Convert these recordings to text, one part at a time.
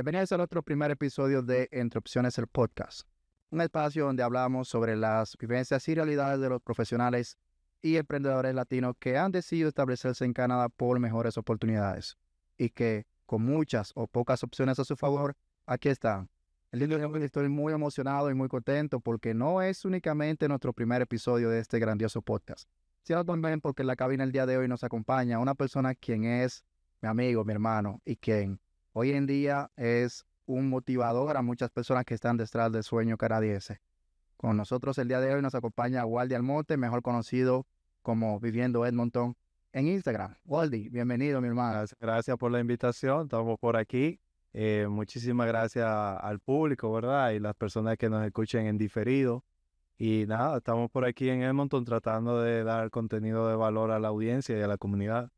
Bienvenidos a nuestro primer episodio de Entre Opciones, el podcast. Un espacio donde hablamos sobre las vivencias y realidades de los profesionales y emprendedores latinos que han decidido establecerse en Canadá por mejores oportunidades y que, con muchas o pocas opciones a su favor, aquí están. El día de hoy estoy muy emocionado y muy contento porque no es únicamente nuestro primer episodio de este grandioso podcast, sino también porque en la cabina el día de hoy nos acompaña una persona quien es mi amigo, mi hermano y quien hoy en día es un motivador a muchas personas que están detrás del sueño canadiense. Con nosotros el día de hoy nos acompaña Waldy Almonte, mejor conocido como Viviendo Edmonton en Instagram. Waldy, bienvenido, mi hermano. Gracias por la invitación, estamos por aquí. Muchísimas gracias al público, ¿verdad? Y las personas que nos escuchen en diferido. Y nada, estamos por aquí en Edmonton tratando de dar contenido de valor a la audiencia y a la comunidad.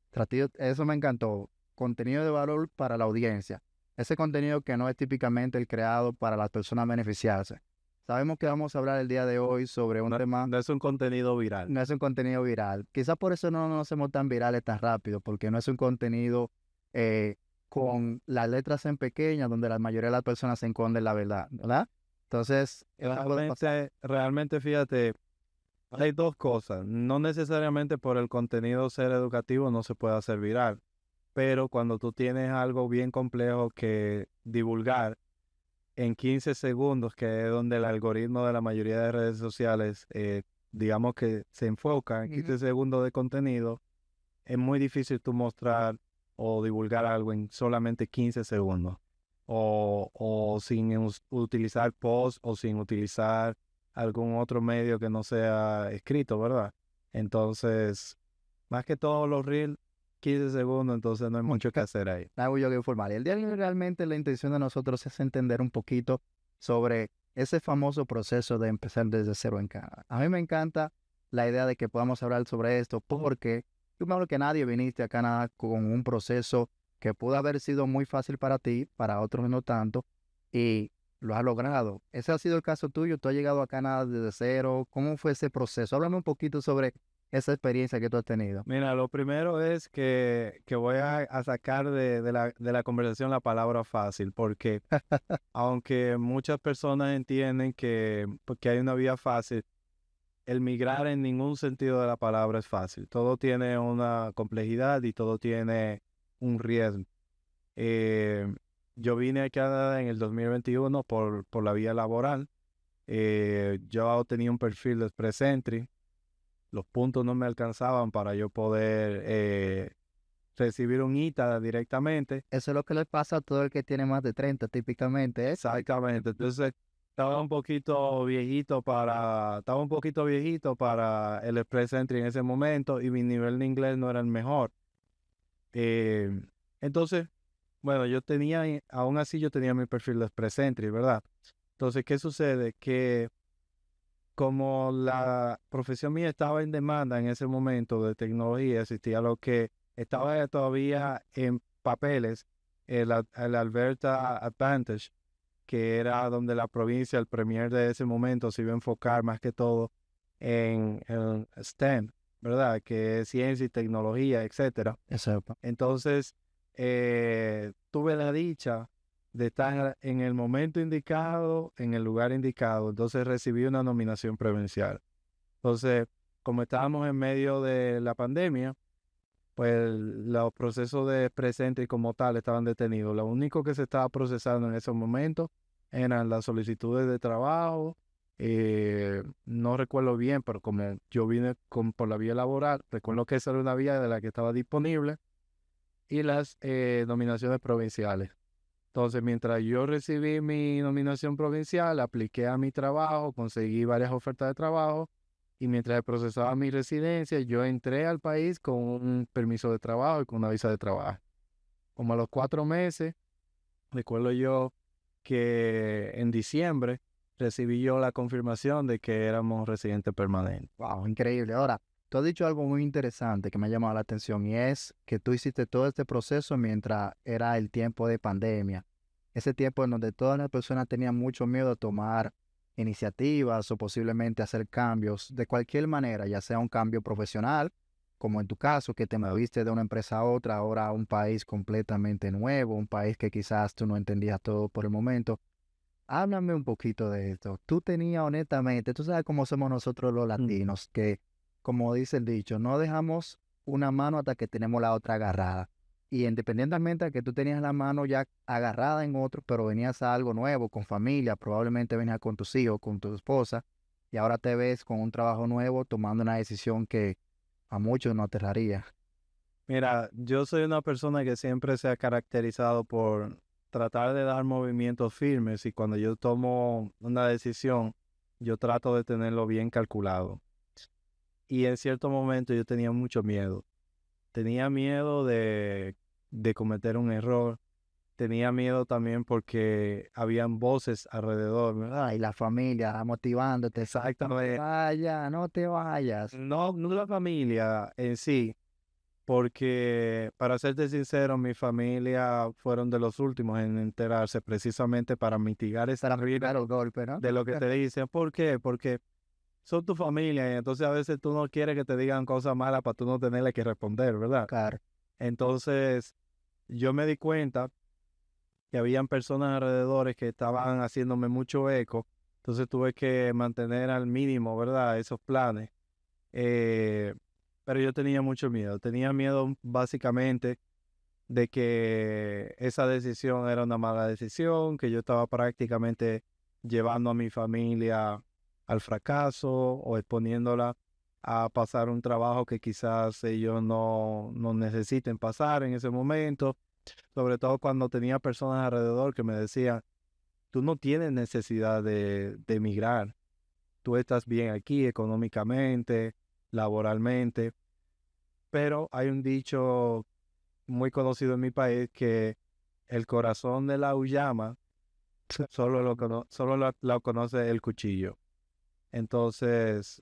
Eso me encantó. Contenido de valor para la audiencia. Ese contenido que no es típicamente el creado para las personas beneficiarse. Sabemos que vamos a hablar el día de hoy sobre un tema. No es un contenido viral. No es un contenido viral. Quizás por eso no nos hacemos tan virales tan rápido, porque no es un contenido con las letras en pequeñas, donde la mayoría de las personas se esconden la verdad, ¿verdad? Entonces, Realmente, fíjate, hay dos cosas. No necesariamente por el contenido ser educativo no se puede hacer viral, pero cuando tú tienes algo bien complejo que divulgar en 15 segundos, que es donde el algoritmo de la mayoría de redes sociales, digamos que se enfoca en 15 segundos de contenido, es muy difícil tú mostrar o divulgar algo en solamente 15 segundos. O sin utilizar post o sin utilizar algún otro medio que no sea escrito, ¿verdad? Entonces, más que todo los reels, 15 segundos, entonces no hay mucho que hacer ahí. Hago yo que informar. Y el día de hoy realmente la intención de nosotros es entender un poquito sobre ese famoso proceso de empezar desde cero en Canadá. A mí me encanta la idea de que podamos hablar sobre esto porque tú mejor que nadie viniste a Canadá con un proceso que pudo haber sido muy fácil para ti, para otros no tanto, y lo has logrado. ¿Ese ha sido el caso tuyo? ¿Tú has llegado a Canadá desde cero? ¿Cómo fue ese proceso? Háblame un poquito sobre esa experiencia que tú has tenido. Mira, lo primero es que voy a sacar de la conversación la palabra fácil, porque aunque muchas personas entienden que hay una vía fácil, el migrar en ningún sentido de la palabra es fácil. Todo tiene una complejidad y todo tiene un riesgo. Yo vine a Canadá en el 2021 por la vía laboral. Yo tenía un perfil de Express Entry. Los puntos no me alcanzaban para yo poder recibir un ITA directamente. Eso es lo que le pasa a todo el que tiene más de 30, típicamente, ¿eh? Exactamente. Entonces, estaba un poquito viejito para el Express Entry en ese momento y mi nivel de inglés no era el mejor. Entonces, bueno, aún así yo tenía mi perfil de Express Entry, ¿verdad? Entonces, ¿qué sucede? Que como la profesión mía estaba en demanda en ese momento de tecnología, existía lo que estaba todavía en papeles, el Alberta Advantage, que era donde la provincia, el premier de ese momento, se iba a enfocar más que todo en el STEM, ¿verdad? Que es ciencia y tecnología, etcétera. Exacto. Entonces, tuve la dicha de estar en el momento indicado, en el lugar indicado. Entonces recibí una nominación provincial. Entonces, como estábamos en medio de la pandemia, pues los procesos de presente como tal estaban detenidos. Lo único que se estaba procesando en ese momento eran las solicitudes de trabajo. No recuerdo bien, pero como yo vine por la vía laboral, recuerdo que esa era una vía de la que estaba disponible y las nominaciones provinciales. Entonces, mientras yo recibí mi nominación provincial, apliqué a mi trabajo, conseguí varias ofertas de trabajo y mientras procesaba mi residencia, yo entré al país con un permiso de trabajo y con una visa de trabajo. Como a los 4 meses, recuerdo yo que en diciembre recibí yo la confirmación de que éramos residentes permanentes. Wow, increíble. Ahora, tú has dicho algo muy interesante que me ha llamado la atención y es que tú hiciste todo este proceso mientras era el tiempo de pandemia. Ese tiempo en donde todas las personas tenían mucho miedo a tomar iniciativas o posiblemente hacer cambios de cualquier manera, ya sea un cambio profesional, como en tu caso, que te moviste de una empresa a otra, ahora a un país completamente nuevo, un país que quizás tú no entendías todo por el momento. Háblame un poquito de esto. Tú tenías honestamente, tú sabes cómo somos nosotros los Mm. latinos, que como dice el dicho, no dejamos una mano hasta que tenemos la otra agarrada. Y independientemente de que tú tenías la mano ya agarrada en otro, pero venías a algo nuevo, con familia, probablemente venías con tus hijos, con tu esposa, y ahora te ves con un trabajo nuevo, tomando una decisión que a muchos nos aterraría. Mira, yo soy una persona que siempre se ha caracterizado por tratar de dar movimientos firmes y cuando yo tomo una decisión, yo trato de tenerlo bien calculado. Y en cierto momento yo tenía mucho miedo. Tenía miedo de cometer un error. Tenía miedo también porque habían voces alrededor, ¿verdad? Y la familia motivándote, no te Exactamente. vayas, no te vayas. No, no la familia en sí, porque para serte sincero, mi familia fueron de los últimos en enterarse precisamente para mitigar esa Para ruina dar el golpe, ¿no? de lo que te dicen. ¿Por qué? Porque son tu familia y entonces a veces tú no quieres que te digan cosas malas para tú no tenerle que responder, ¿verdad? Claro. Entonces yo me di cuenta que habían personas alrededor que estaban haciéndome mucho eco, entonces tuve que mantener al mínimo, ¿verdad? Esos planes. Eh, pero yo tenía miedo básicamente de que esa decisión era una mala decisión, que yo estaba prácticamente llevando a mi familia al fracaso o exponiéndola a pasar un trabajo que quizás ellos no necesiten pasar en ese momento, sobre todo cuando tenía personas alrededor que me decían, tú no tienes necesidad de emigrar, tú estás bien aquí económicamente, laboralmente, pero hay un dicho muy conocido en mi país que el corazón de la uyama solo lo conoce el cuchillo. Entonces,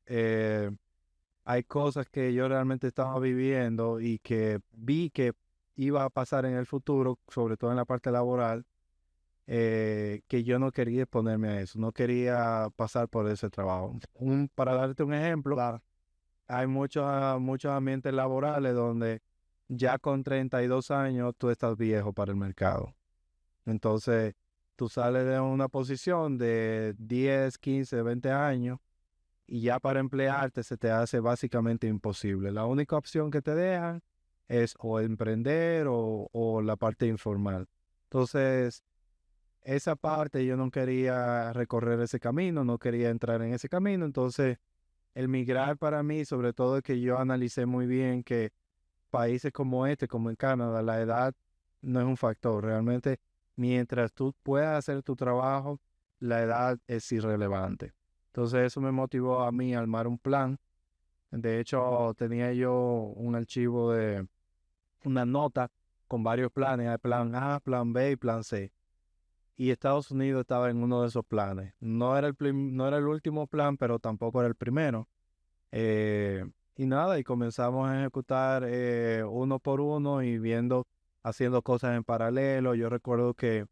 hay cosas que yo realmente estaba viviendo y que vi que iba a pasar en el futuro, sobre todo en la parte laboral, que yo no quería exponerme a eso, no quería pasar por ese trabajo. Para darte un ejemplo, Claro. hay muchos ambientes laborales donde ya con 32 años tú estás viejo para el mercado. Entonces, tú sales de una posición de 10, 15, 20 años y ya para emplearte se te hace básicamente imposible. La única opción que te dejan es o emprender o la parte informal. Entonces, esa parte yo no quería recorrer ese camino, no quería entrar en ese camino. Entonces, el migrar para mí, sobre todo es que yo analicé muy bien que países como este, como en Canadá, la edad no es un factor. Realmente, mientras tú puedas hacer tu trabajo, la edad es irrelevante. Entonces, eso me motivó a mí a armar un plan. De hecho, tenía yo un archivo de una nota con varios planes. Hay plan A, plan B y plan C. Y Estados Unidos estaba en uno de esos planes. No era el último plan, pero tampoco era el primero. Eh, y nada, y comenzamos a ejecutar uno por uno y viendo, haciendo cosas en paralelo. Yo recuerdo que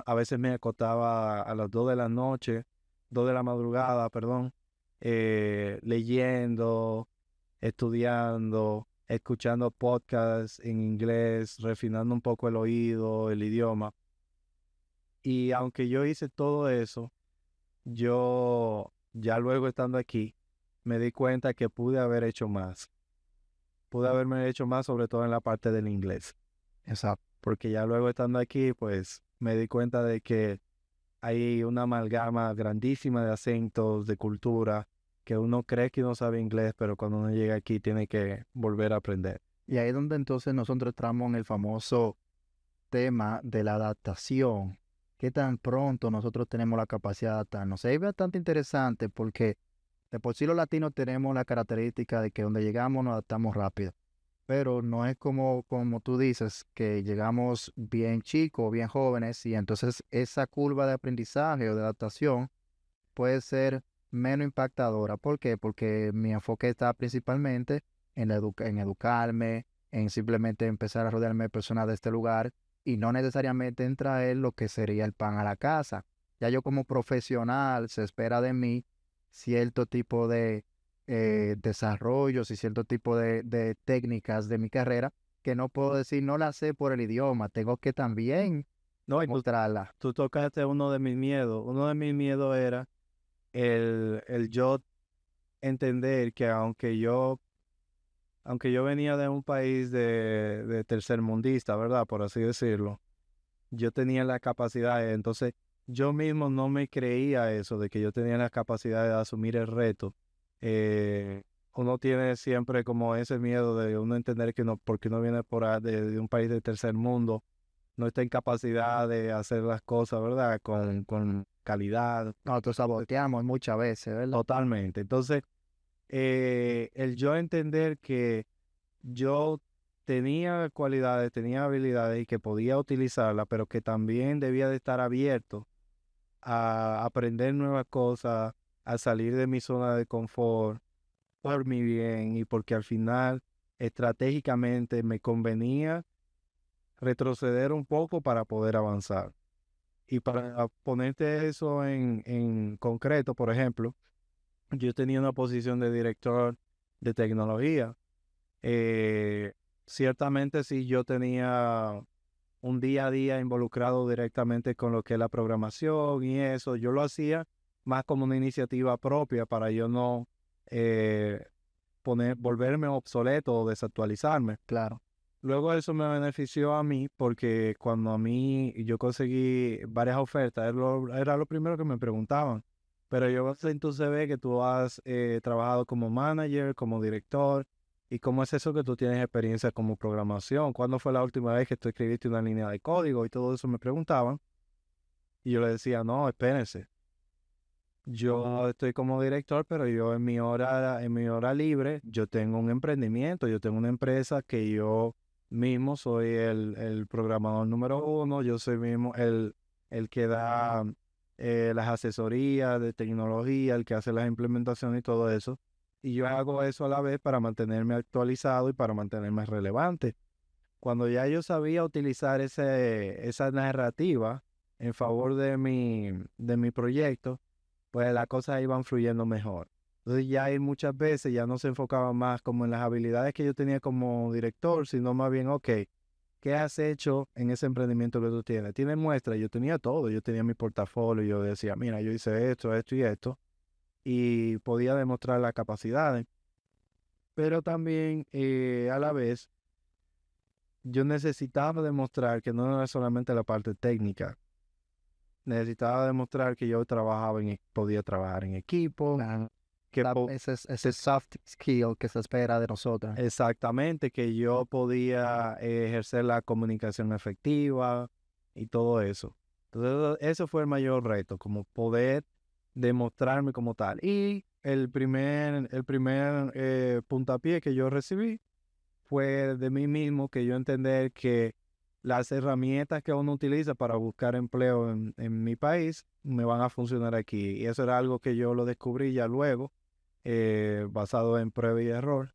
a veces me acostaba a las 2 de la noche, 2 de la madrugada, perdón, leyendo, estudiando, escuchando podcasts en inglés, refinando un poco el oído, el idioma. Y aunque yo hice todo eso, yo ya luego estando aquí, me di cuenta que pude haber hecho más. Pude haberme hecho más, sobre todo en la parte del inglés. Exacto. Porque ya luego estando aquí, pues me di cuenta de que hay una amalgama grandísima de acentos, de cultura, que uno cree que uno sabe inglés, pero cuando uno llega aquí tiene que volver a aprender. Y ahí es donde entonces nosotros entramos en el famoso tema de la adaptación. ¿Qué tan pronto nosotros tenemos la capacidad de adaptarnos? Es bastante interesante porque de por sí los latinos tenemos la característica de que donde llegamos nos adaptamos rápido. Pero no es como tú dices, que llegamos bien chicos, bien jóvenes, y entonces esa curva de aprendizaje o de adaptación puede ser menos impactadora. ¿Por qué? Porque mi enfoque está principalmente en educarme, en simplemente empezar a rodearme de personas de este lugar y no necesariamente en traer lo que sería el pan a la casa. Ya yo como profesional se espera de mí cierto tipo desarrollos y cierto tipo de técnicas de mi carrera que no puedo decir no las sé por el idioma, tengo que también No, y mostrarla. tú tocaste uno de mis miedos. Uno de mis miedos era el yo entender que aunque yo venía de un país de tercermundista, ¿verdad? Por así decirlo, yo tenía la capacidad, entonces yo mismo no me creía eso, de que yo tenía la capacidad de asumir el reto. Uno tiene siempre como ese miedo de uno entender que no, porque uno viene de un país de tercer mundo, no está en capacidad de hacer las cosas, ¿verdad? Con calidad. Nosotros saboteamos muchas veces, ¿verdad? Totalmente. Entonces, el yo entender que yo tenía cualidades, tenía habilidades y que podía utilizarlas, pero que también debía de estar abierto a aprender nuevas cosas, a salir de mi zona de confort por mi bien y porque al final estratégicamente me convenía retroceder un poco para poder avanzar. Y para ponerte eso en concreto, por ejemplo, yo tenía una posición de director de tecnología. Eh, Ciertamente sí, yo tenía un día a día involucrado directamente con lo que es la programación y eso. Yo lo hacía más como una iniciativa propia para yo no eh, volverme obsoleto o desactualizarme. Claro. Luego eso me benefició a mí porque cuando a mí yo conseguí varias ofertas, era lo primero que me preguntaban. Pero yo veo en tu CV que tú has trabajado como manager, como director, y cómo es eso que tú tienes experiencia como programación. ¿Cuándo fue la última vez que tú escribiste una línea de código? Y todo eso me preguntaban. Y yo le decía, no, espérense. Yo estoy como director, pero yo en mi hora libre, yo tengo un emprendimiento, yo tengo una empresa que yo mismo soy el programador número uno, yo soy mismo el que da las asesorías de tecnología, el que hace las implementaciones y todo eso. Y yo hago eso a la vez para mantenerme actualizado y para mantenerme relevante. Cuando ya yo sabía utilizar esa narrativa en favor de mi proyecto, pues las cosas iban fluyendo mejor. Entonces ya ahí muchas veces ya no se enfocaba más como en las habilidades que yo tenía como director, sino más bien, ok, ¿qué has hecho en ese emprendimiento que tú tienes? ¿Tienes muestra? Yo tenía todo, yo tenía mi portafolio, yo decía, mira, yo hice esto, esto y esto, y podía demostrar las capacidades, pero también a la vez yo necesitaba demostrar que no era solamente la parte técnica, necesitaba demostrar que yo podía trabajar en equipo, Claro. que Ese soft skill que se espera de nosotros. exactamente, que yo podía ejercer la comunicación efectiva y todo eso. Entonces, eso fue el mayor reto, como poder demostrarme como tal. Y el primer puntapié que yo recibí fue de mí mismo, que yo entender que las herramientas que uno utiliza para buscar empleo en mi país me van a funcionar aquí. Y eso era algo que yo lo descubrí ya luego, basado en prueba y error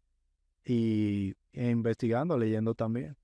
e investigando, leyendo también.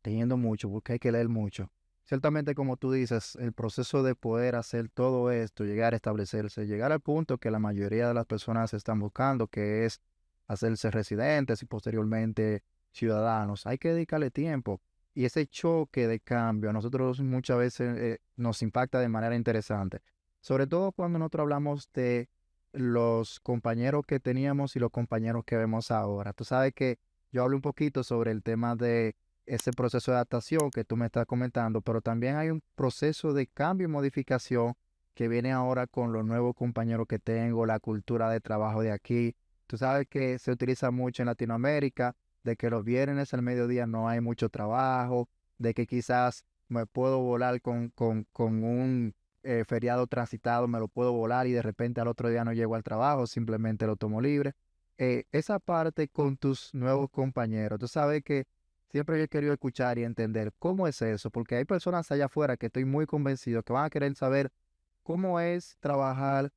Leyendo mucho, porque hay que leer mucho. Ciertamente, como tú dices, el proceso de poder hacer todo esto, llegar a establecerse, llegar al punto que la mayoría de las personas están buscando, que es hacerse residentes y posteriormente ciudadanos, hay que dedicarle tiempo. Y ese choque de cambio a nosotros muchas veces nos impacta de manera interesante, sobre todo cuando nosotros hablamos de los compañeros que teníamos y los compañeros que vemos ahora. Tú sabes que yo hablo un poquito sobre el tema de ese proceso de adaptación que tú me estás comentando, pero también hay un proceso de cambio y modificación que viene ahora con los nuevos compañeros que tengo, la cultura de trabajo de aquí. Tú sabes que se utiliza mucho en Latinoamérica, de que los viernes al mediodía no hay mucho trabajo, de que quizás me puedo volar con un feriado transitado, me lo puedo volar y de repente al otro día no llego al trabajo, simplemente lo tomo libre. Esa parte con tus nuevos compañeros, tú sabes que siempre yo he querido escuchar y entender cómo es eso, porque hay personas allá afuera que estoy muy convencido que van a querer saber cómo es trabajar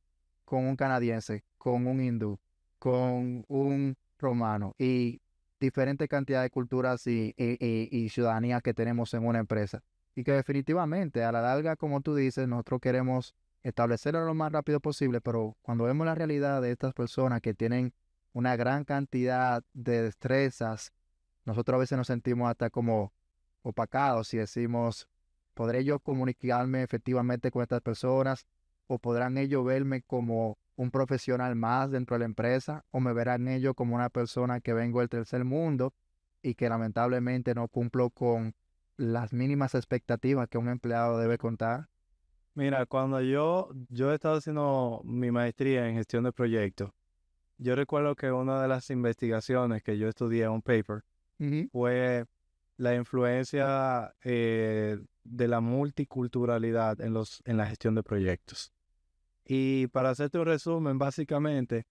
con un canadiense, con un hindú, con un romano y diferentes cantidades de culturas y ciudadanías que tenemos en una empresa. Y que definitivamente a la larga, como tú dices, nosotros queremos establecerlo lo más rápido posible, pero cuando vemos la realidad de estas personas que tienen una gran cantidad de destrezas, nosotros a veces nos sentimos hasta como opacados y decimos, ¿podré yo comunicarme efectivamente con estas personas? ¿O podrán ellos verme como un profesional más dentro de la empresa? ¿O me verán ellos como una persona que vengo del tercer mundo y que lamentablemente no cumplo con las mínimas expectativas que un empleado debe contar? Mira, cuando yo he estado haciendo mi maestría en gestión de proyectos, yo recuerdo que una de las investigaciones que yo estudié, un paper, Ujú. fue la influencia de la multiculturalidad en la gestión de proyectos. Y para hacerte un resumen, básicamente,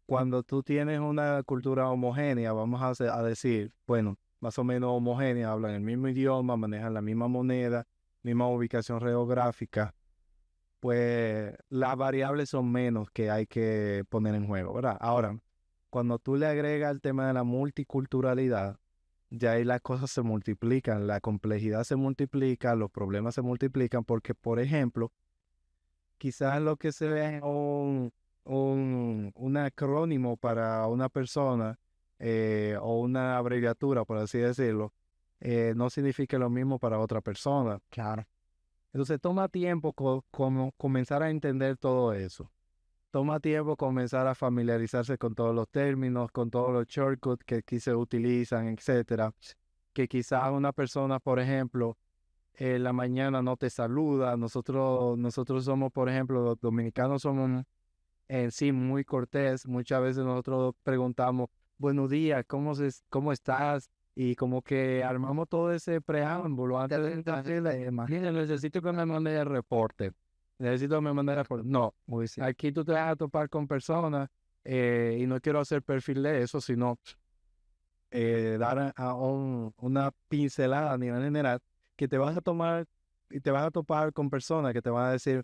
cuando tú tienes una cultura homogénea, a decir, bueno, más o menos homogénea, hablan el mismo idioma, manejan la misma moneda, misma ubicación geográfica, pues las variables son menos que hay que poner en juego, ¿verdad? Ahora, cuando tú le agregas el tema de la multiculturalidad, ya ahí las cosas se multiplican, la complejidad se multiplica, los problemas se multiplican, porque, por ejemplo, quizás lo que se ve es un acrónimo para una persona o una abreviatura, por así decirlo, no significa lo mismo para otra persona. Claro. Entonces toma tiempo como comenzar a entender todo eso. Toma tiempo comenzar a familiarizarse con todos los términos, con todos los shortcuts que aquí se utilizan, etcétera. Que quizás una persona, por ejemplo, en la mañana no te saluda. Nosotros somos, por ejemplo, los dominicanos somos en sí muy cortés. Muchas veces nosotros preguntamos, buenos días, ¿cómo estás? Y como que armamos todo ese preámbulo antes de decirle, mira, necesito que me mande el reporte. Necesito que me mande el reporte. No, Muy sí. aquí tú te vas a topar con personas y no quiero hacer perfil de eso, sino dar una pincelada a nivel general que te vas a tomar y te vas a topar con personas que te van a decir,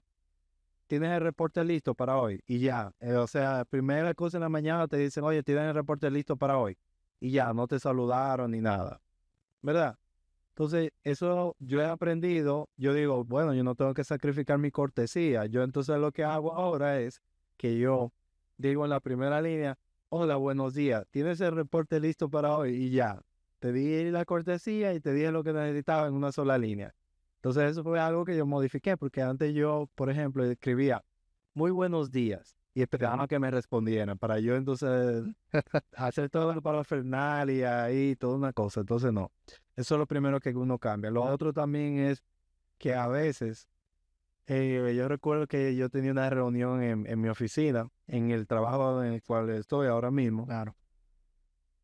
tienes el reporte listo para hoy y ya. O sea, primera cosa en la mañana te dicen, oye, tienes el reporte listo para hoy y ya, no te saludaron ni nada, ¿verdad? Entonces, eso yo he aprendido, yo digo, bueno, yo no tengo que sacrificar mi cortesía. Yo entonces lo que hago ahora es que yo digo en la primera línea, hola, buenos días, ¿tienes el reporte listo para hoy? Y ya, te di la cortesía y te dije lo que necesitaba en una sola línea. Entonces, eso fue algo que yo modifiqué, porque antes yo, por ejemplo, escribía, muy buenos días, y esperaba que me respondieran, para yo entonces hacer toda la parafernalia y toda una cosa. Entonces, no. Eso es lo primero que uno cambia. Lo otro también es que a veces, yo recuerdo que yo tenía una reunión en mi oficina, en el trabajo en el cual estoy ahora mismo, Claro.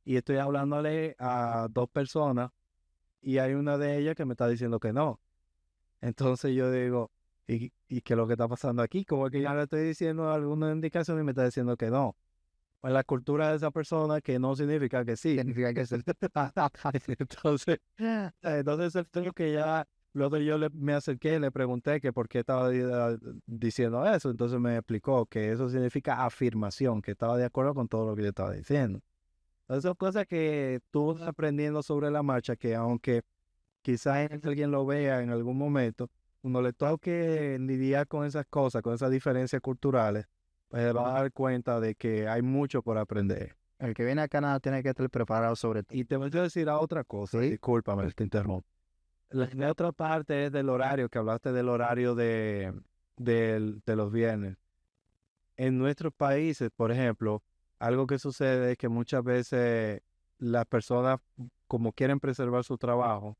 y estoy hablándole a dos personas y hay una de ellas que me está diciendo que no. Entonces yo digo, ¿y qué es lo que está pasando aquí? Como que ya le estoy diciendo alguna indicación y me está diciendo que no. Pues la cultura de esa persona que no significa que sí. Significa que sí. Entonces el tema que ya, luego me acerqué y le pregunté que por qué estaba diciendo eso. Entonces me explicó que eso significa afirmación, que estaba de acuerdo con todo lo que yo estaba diciendo. Entonces son cosas que tú vas aprendiendo sobre la marcha, que aunque quizás alguien lo vea en algún momento, uno le toque lidiar con esas cosas, con esas diferencias culturales, pues se va a dar cuenta de que hay mucho por aprender. El que viene a Canadá tiene que estar preparado sobre todo. Y te voy a decir a otra cosa, Sí. discúlpame, te interrumpo. La otra parte es del horario, que hablaste del horario de los viernes. En nuestros países, por ejemplo, algo que sucede es que muchas veces las personas, como quieren preservar su trabajo,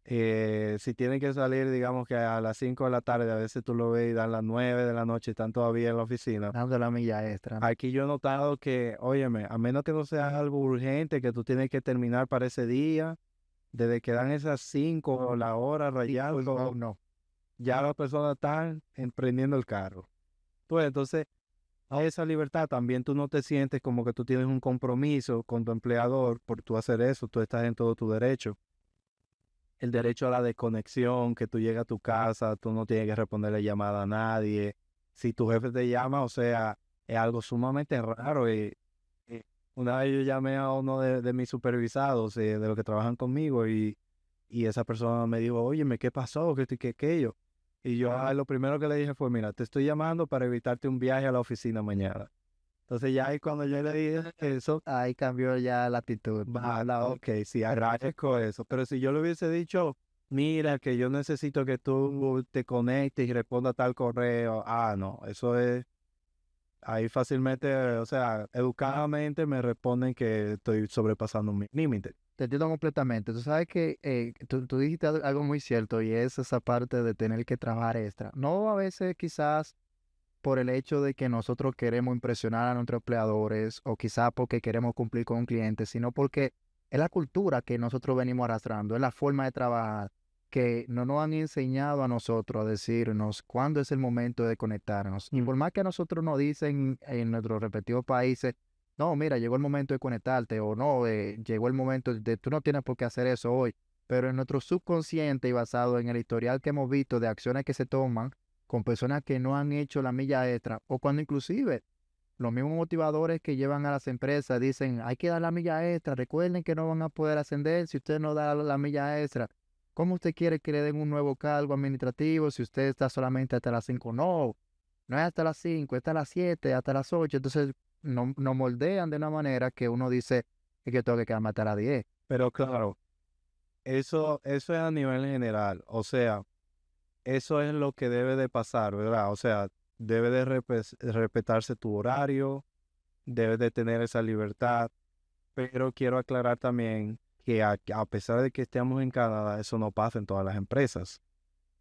si tienen que salir, digamos que a las 5 de la tarde, a veces tú lo ves y dan las 9 de la noche y están todavía en la oficina. Dando la milla extra. Aquí yo he notado que, óyeme, a menos que no sea algo urgente, que tú tienes que terminar para ese día, desde que dan esas 5 o la hora rayando, No. ya las personas están emprendiendo el carro. Pues entonces, a esa libertad también tú no te sientes como que tú tienes un compromiso con tu empleador por tú hacer eso, tú estás en todo tu derecho. El derecho a la desconexión, que tú llegas a tu casa, tú no tienes que responderle llamada a nadie. Si tu jefe te llama, o sea, es algo sumamente raro. Y una vez yo llamé a uno de mis supervisados, de los que trabajan conmigo, y esa persona me dijo, óyeme, ¿qué pasó? ¿Qué esto y qué aquello? Y yo lo primero que le dije fue, mira, te estoy llamando para evitarte un viaje a la oficina mañana. Entonces ya ahí cuando yo le dije eso, Ahí cambió ya la actitud. ok, sí, agradezco eso. Pero si yo le hubiese dicho, mira, que yo necesito que tú te conectes y responda tal correo, no, eso es, ahí fácilmente, o sea, educadamente me responden que estoy sobrepasando mi límite. Te entiendo completamente. Tú sabes que tú dijiste algo muy cierto y es esa parte de tener que trabajar extra. No a veces quizás por el hecho de que nosotros queremos impresionar a nuestros empleadores o quizás porque queremos cumplir con un cliente, sino porque es la cultura que nosotros venimos arrastrando, es la forma de trabajar que no nos han enseñado a nosotros a decirnos cuándo es el momento de conectarnos. Y por más que a nosotros nos dicen en nuestros respectivos países, no, mira, llegó el momento de conectarte o no, llegó el momento de tú no tienes por qué hacer eso hoy, pero en nuestro subconsciente y basado en el historial que hemos visto de acciones que se toman, con personas que no han hecho la milla extra o cuando inclusive los mismos motivadores que llevan a las empresas dicen hay que dar la milla extra, recuerden que no van a poder ascender si usted no da la milla extra. ¿Cómo usted quiere que le den un nuevo cargo administrativo si usted está solamente hasta las 5? No, no es hasta las 5, es hasta las 7, hasta las 8. Entonces nos moldean de una manera que uno dice es que tengo que quedarme hasta las 10. Pero claro, eso es a nivel general, o sea, eso es lo que debe de pasar, ¿verdad? O sea, debe de respetarse tu horario, debes de tener esa libertad, pero quiero aclarar también que a pesar de que estemos en Canadá, eso no pasa en todas las empresas,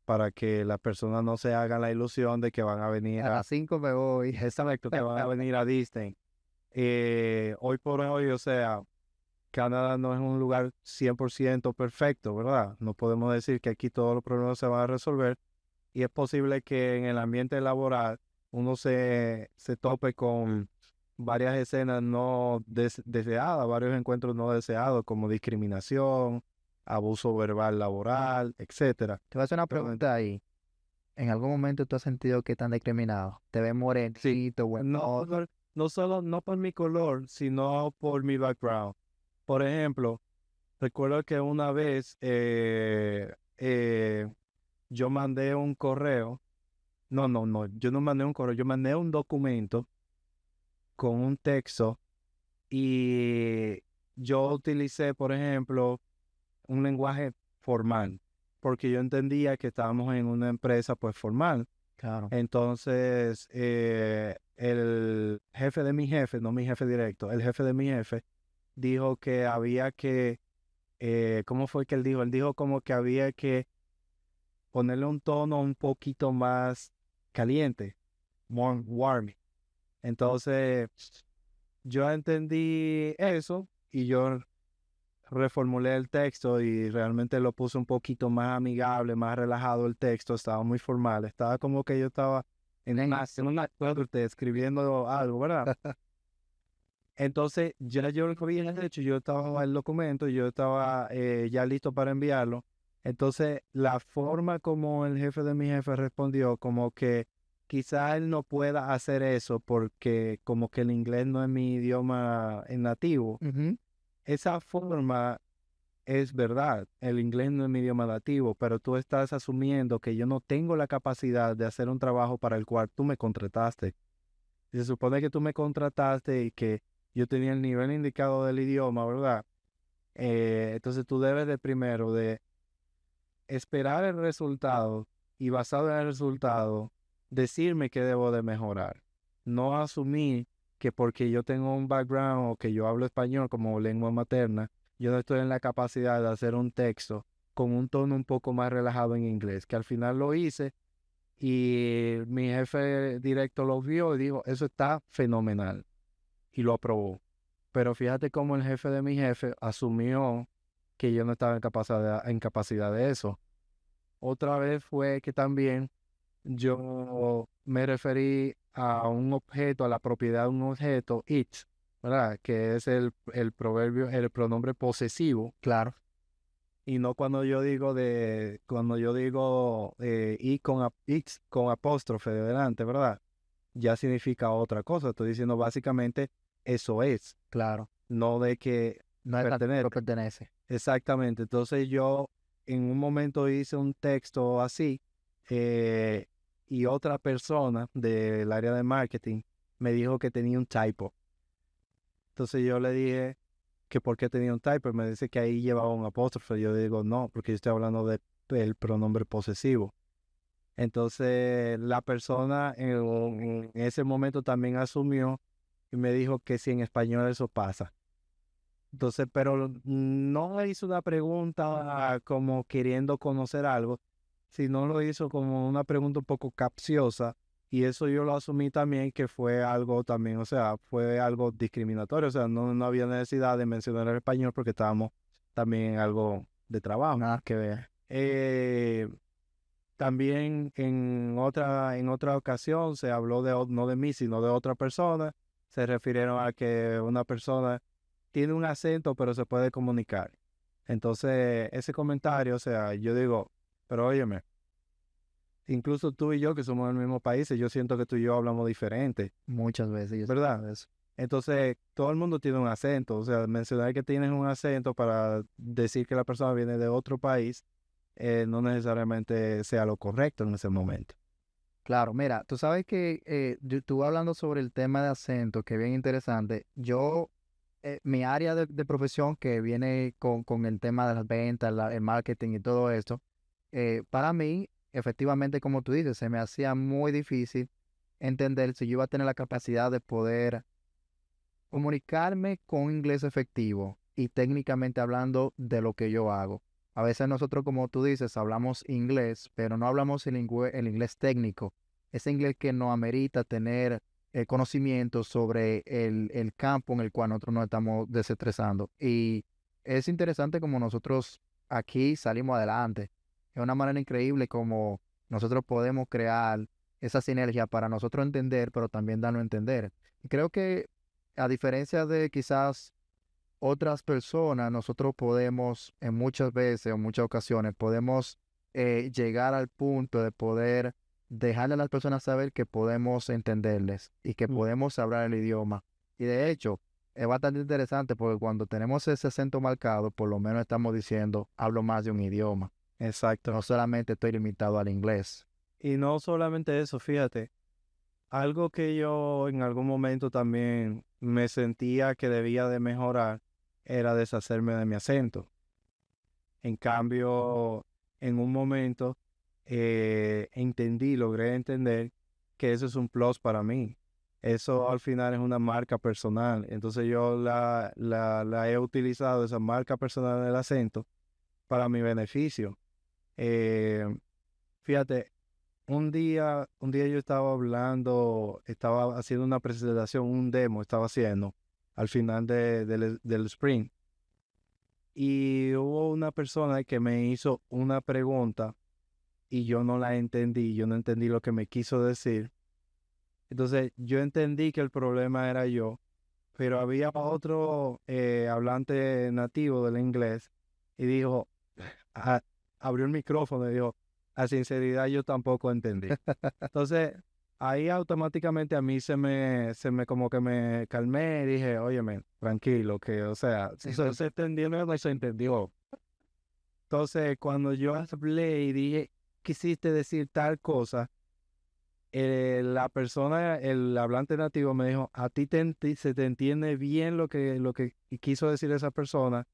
para que las personas no se hagan la ilusión de que van a venir A las 5 me voy. exacto, que van a venir a Disney. Hoy por hoy, o sea, Canadá no es un lugar 100% perfecto, ¿verdad? No podemos decir que aquí todos los problemas se van a resolver y es posible que en el ambiente laboral uno se tope con varias escenas no deseadas, varios encuentros no deseados como discriminación, abuso verbal laboral, etcétera. Te voy a hacer una Pero, pregunta ahí. ¿En algún momento tú has sentido que están discriminados? Te ves sí, morenito, no, bueno. no solo no por mi color, sino por mi background. Por ejemplo, recuerdo que una vez yo mandé un correo. No, yo no mandé un correo, yo mandé un documento con un texto y yo utilicé, por ejemplo, un lenguaje formal, porque yo entendía que estábamos en una empresa pues formal. Claro. Entonces, el jefe de mi jefe, no mi jefe directo, el jefe de mi jefe dijo que había que, ¿cómo fue que él dijo? Él dijo como que había que ponerle un tono un poquito más caliente, more warm. Entonces, yo entendí eso y yo reformulé el texto y realmente lo puse un poquito más amigable, más relajado el texto, estaba muy formal, estaba como que yo estaba en una corte escribiendo algo, ¿verdad? Entonces, ya yo lo había hecho, yo estaba en el documento, yo estaba ya listo para enviarlo. Entonces, la forma como el jefe de mi jefe respondió, como que quizá él no pueda hacer eso porque como que el inglés no es mi idioma nativo. Ujú. Esa forma es verdad, el inglés no es mi idioma nativo, pero tú estás asumiendo que yo no tengo la capacidad de hacer un trabajo para el cual tú me contrataste. Y se supone que tú me contrataste y que yo tenía el nivel indicado del idioma, ¿verdad? Entonces tú debes de primero de esperar el resultado y basado en el resultado, decirme qué debo de mejorar. No asumir que porque yo tengo un background o que yo hablo español como lengua materna, yo no estoy en la capacidad de hacer un texto con un tono un poco más relajado en inglés, que al final lo hice y mi jefe directo lo vio y dijo, eso está fenomenal y lo aprobó. Pero fíjate cómo el jefe de mi jefe asumió que yo no estaba en capacidad de eso. Otra vez fue que también yo me referí a un objeto, a la propiedad de un objeto, it, ¿verdad? Que es el proverbio, el pronombre posesivo. Claro. Y no cuando yo digo it it con apóstrofe de delante, ¿verdad? Ya significa otra cosa. Estoy diciendo básicamente eso es, Claro. no de que No es pertenece. lo pertenece. Exactamente. Entonces yo en un momento hice un texto así eh, y otra persona del área de marketing me dijo que tenía un typo. Entonces yo le dije que por qué tenía un typo y me dice que ahí llevaba un apóstrofe. Yo digo, no, porque yo estoy hablando del pronombre posesivo. Entonces la persona en ese momento también asumió y me dijo que si en español eso pasa. Entonces, pero no le hizo una pregunta como queriendo conocer algo, sino lo hizo como una pregunta un poco capciosa y eso yo lo asumí también que fue algo también, o sea, fue algo discriminatorio, o sea, no había necesidad de mencionar el español porque estábamos también en algo de trabajo. Nada que ver. Eh, También en otra ocasión se habló no de mí, sino de otra persona. Se refirieron a que una persona tiene un acento, pero se puede comunicar. Entonces, ese comentario, o sea, yo digo, pero óyeme, incluso tú y yo que somos del mismo país, yo siento que tú y yo hablamos diferente, Muchas veces yo ¿verdad? siento eso. Entonces, todo el mundo tiene un acento, o sea, mencionar que tienes un acento para decir que la persona viene de otro país, no necesariamente sea lo correcto en ese momento. Claro, mira, tú sabes que tú hablando sobre el tema de acento, que es bien interesante. Yo, mi área de profesión que viene con el tema de las ventas, el marketing y todo esto, para mí, efectivamente, como tú dices, se me hacía muy difícil entender si yo iba a tener la capacidad de poder comunicarme con inglés efectivo y técnicamente hablando de lo que yo hago. A veces nosotros, como tú dices, hablamos inglés, pero no hablamos el inglés técnico. Ese inglés que nos amerita tener conocimiento sobre el campo en el cual nosotros nos estamos desestresando. Y es interesante como nosotros aquí salimos adelante. Es una manera increíble como nosotros podemos crear esa sinergia para nosotros entender, pero también darnos a entender. Y creo que a diferencia de quizás otras personas, nosotros podemos en muchas veces o muchas ocasiones, podemos llegar al punto de poder dejarle a las personas saber que podemos entenderles y que Mm. podemos hablar el idioma. Y de hecho, es bastante interesante porque cuando tenemos ese acento marcado, por lo menos estamos diciendo, hablo más de un idioma. Exacto. No solamente estoy limitado al inglés. Y no solamente eso, fíjate, algo que yo en algún momento también me sentía que debía de mejorar era deshacerme de mi acento. En cambio, en un momento logré entender que eso es un plus para mí. Eso al final es una marca personal. Entonces yo la he utilizado, esa marca personal del acento, para mi beneficio. Eh, Fíjate, un día yo estaba hablando, estaba haciendo una presentación, un demo estaba haciendo al final del sprint. Y hubo una persona que me hizo una pregunta y yo no la entendí, yo no entendí lo que me quiso decir. Entonces yo entendí que el problema era yo, pero había otro hablante nativo del inglés y dijo, a- abrió el micrófono y dijo, a sinceridad yo tampoco entendí. Entonces ahí automáticamente a mí se me como que me calmé y dije, óyeme, tranquilo, que o sea, si Eso no se entendió, no se entendió. Entonces, cuando yo hablé y dije, quisiste decir tal cosa, la persona, el hablante nativo me dijo, a ti se te entiende bien lo que quiso decir esa persona,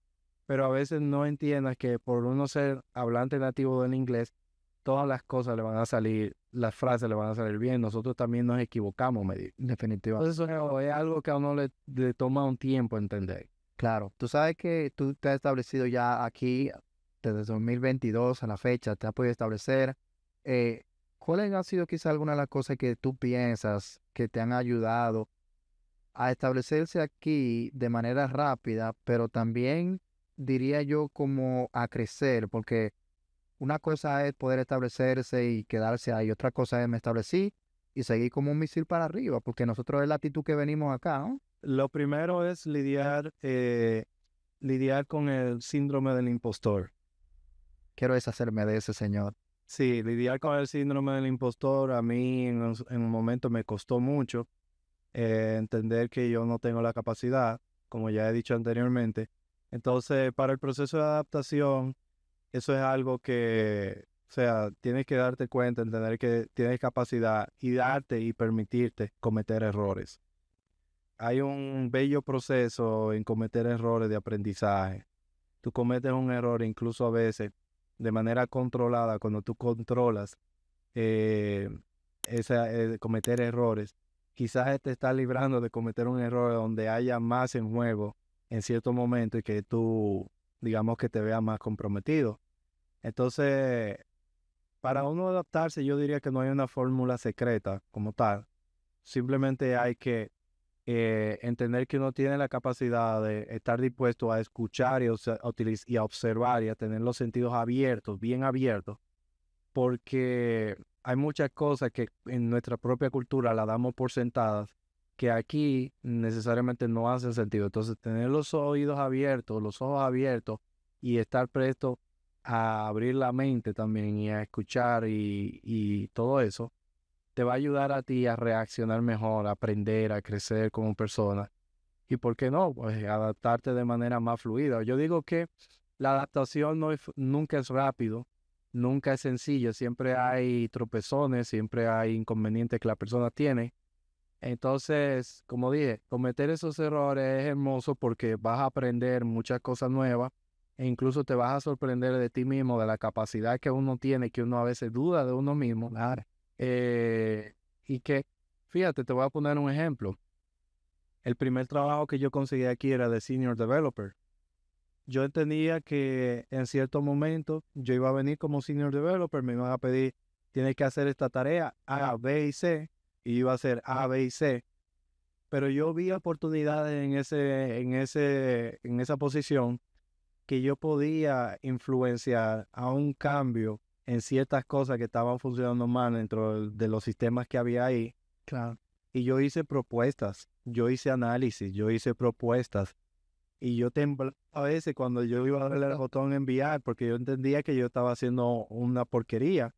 pero a veces no entiendas que por uno ser hablante nativo del inglés, todas las cosas le van a salir, las frases le van a salir bien. Nosotros también nos equivocamos, me dijo. definitivamente. Entonces, eso es algo que a uno le toma un tiempo entender. Claro, tú sabes que tú te has establecido ya aquí desde 2022 a la fecha, te has podido establecer. ¿Cuáles han sido quizás algunas de las cosas que tú piensas que te han ayudado a establecerse aquí de manera rápida, pero también diría yo como a crecer? Porque una cosa es poder establecerse y quedarse ahí, otra cosa es me establecí y seguir como un misil para arriba, porque nosotros es la actitud que venimos acá, ¿no? Lo primero es lidiar con el síndrome del impostor. Quiero deshacerme de ese señor. Sí, lidiar con el síndrome del impostor a mí en un momento me costó mucho entender que yo no tengo la capacidad, como ya he dicho anteriormente. Entonces, para el proceso de adaptación, eso es algo O sea, tienes que darte cuenta, entender que tienes capacidad y darte y permitirte cometer errores. Hay un bello proceso en cometer errores de aprendizaje. Tú cometes un error incluso a veces de manera controlada, cuando tú controlas eh, cometer errores. Quizás te está librando de cometer un error donde haya más en juego en cierto momento y que tú, digamos, que te veas más comprometido. Entonces, para uno adaptarse, yo diría que no hay una fórmula secreta como tal. Simplemente hay que entender que uno tiene la capacidad de estar dispuesto a escuchar y a observar y a tener los sentidos abiertos, bien abiertos, porque hay muchas cosas que en nuestra propia cultura la damos por sentadas que aquí necesariamente no hacen sentido. Entonces, tener los oídos abiertos, los ojos abiertos y estar presto a abrir la mente también y a escuchar y todo eso, te va a ayudar a ti a reaccionar mejor, a aprender, a crecer como persona. Y por qué no, pues adaptarte de manera más fluida. Yo digo que la adaptación nunca es rápido, nunca es sencillo, siempre hay tropezones, siempre hay inconvenientes que la persona tiene. Entonces, como dije, cometer esos errores es hermoso porque vas a aprender muchas cosas nuevas e incluso te vas a sorprender de ti mismo, de la capacidad que uno tiene, que uno a veces duda de uno mismo. Claro. Eh, y que, fíjate, te voy a poner un ejemplo. El primer trabajo que yo conseguí aquí era de senior developer. Yo entendía que en cierto momento yo iba a venir como senior developer, me iban a pedir, tienes que hacer esta tarea A, B y C, y iba a hacer A, B y C. Pero yo vi oportunidades en esa posición que yo podía influenciar a un cambio en ciertas cosas que estaban funcionando mal dentro de los sistemas que había ahí. Claro. Y yo hice propuestas, yo hice análisis, yo hice propuestas. Y yo temblaba a veces cuando yo iba a darle al botón enviar, porque yo entendía que yo estaba haciendo una porquería.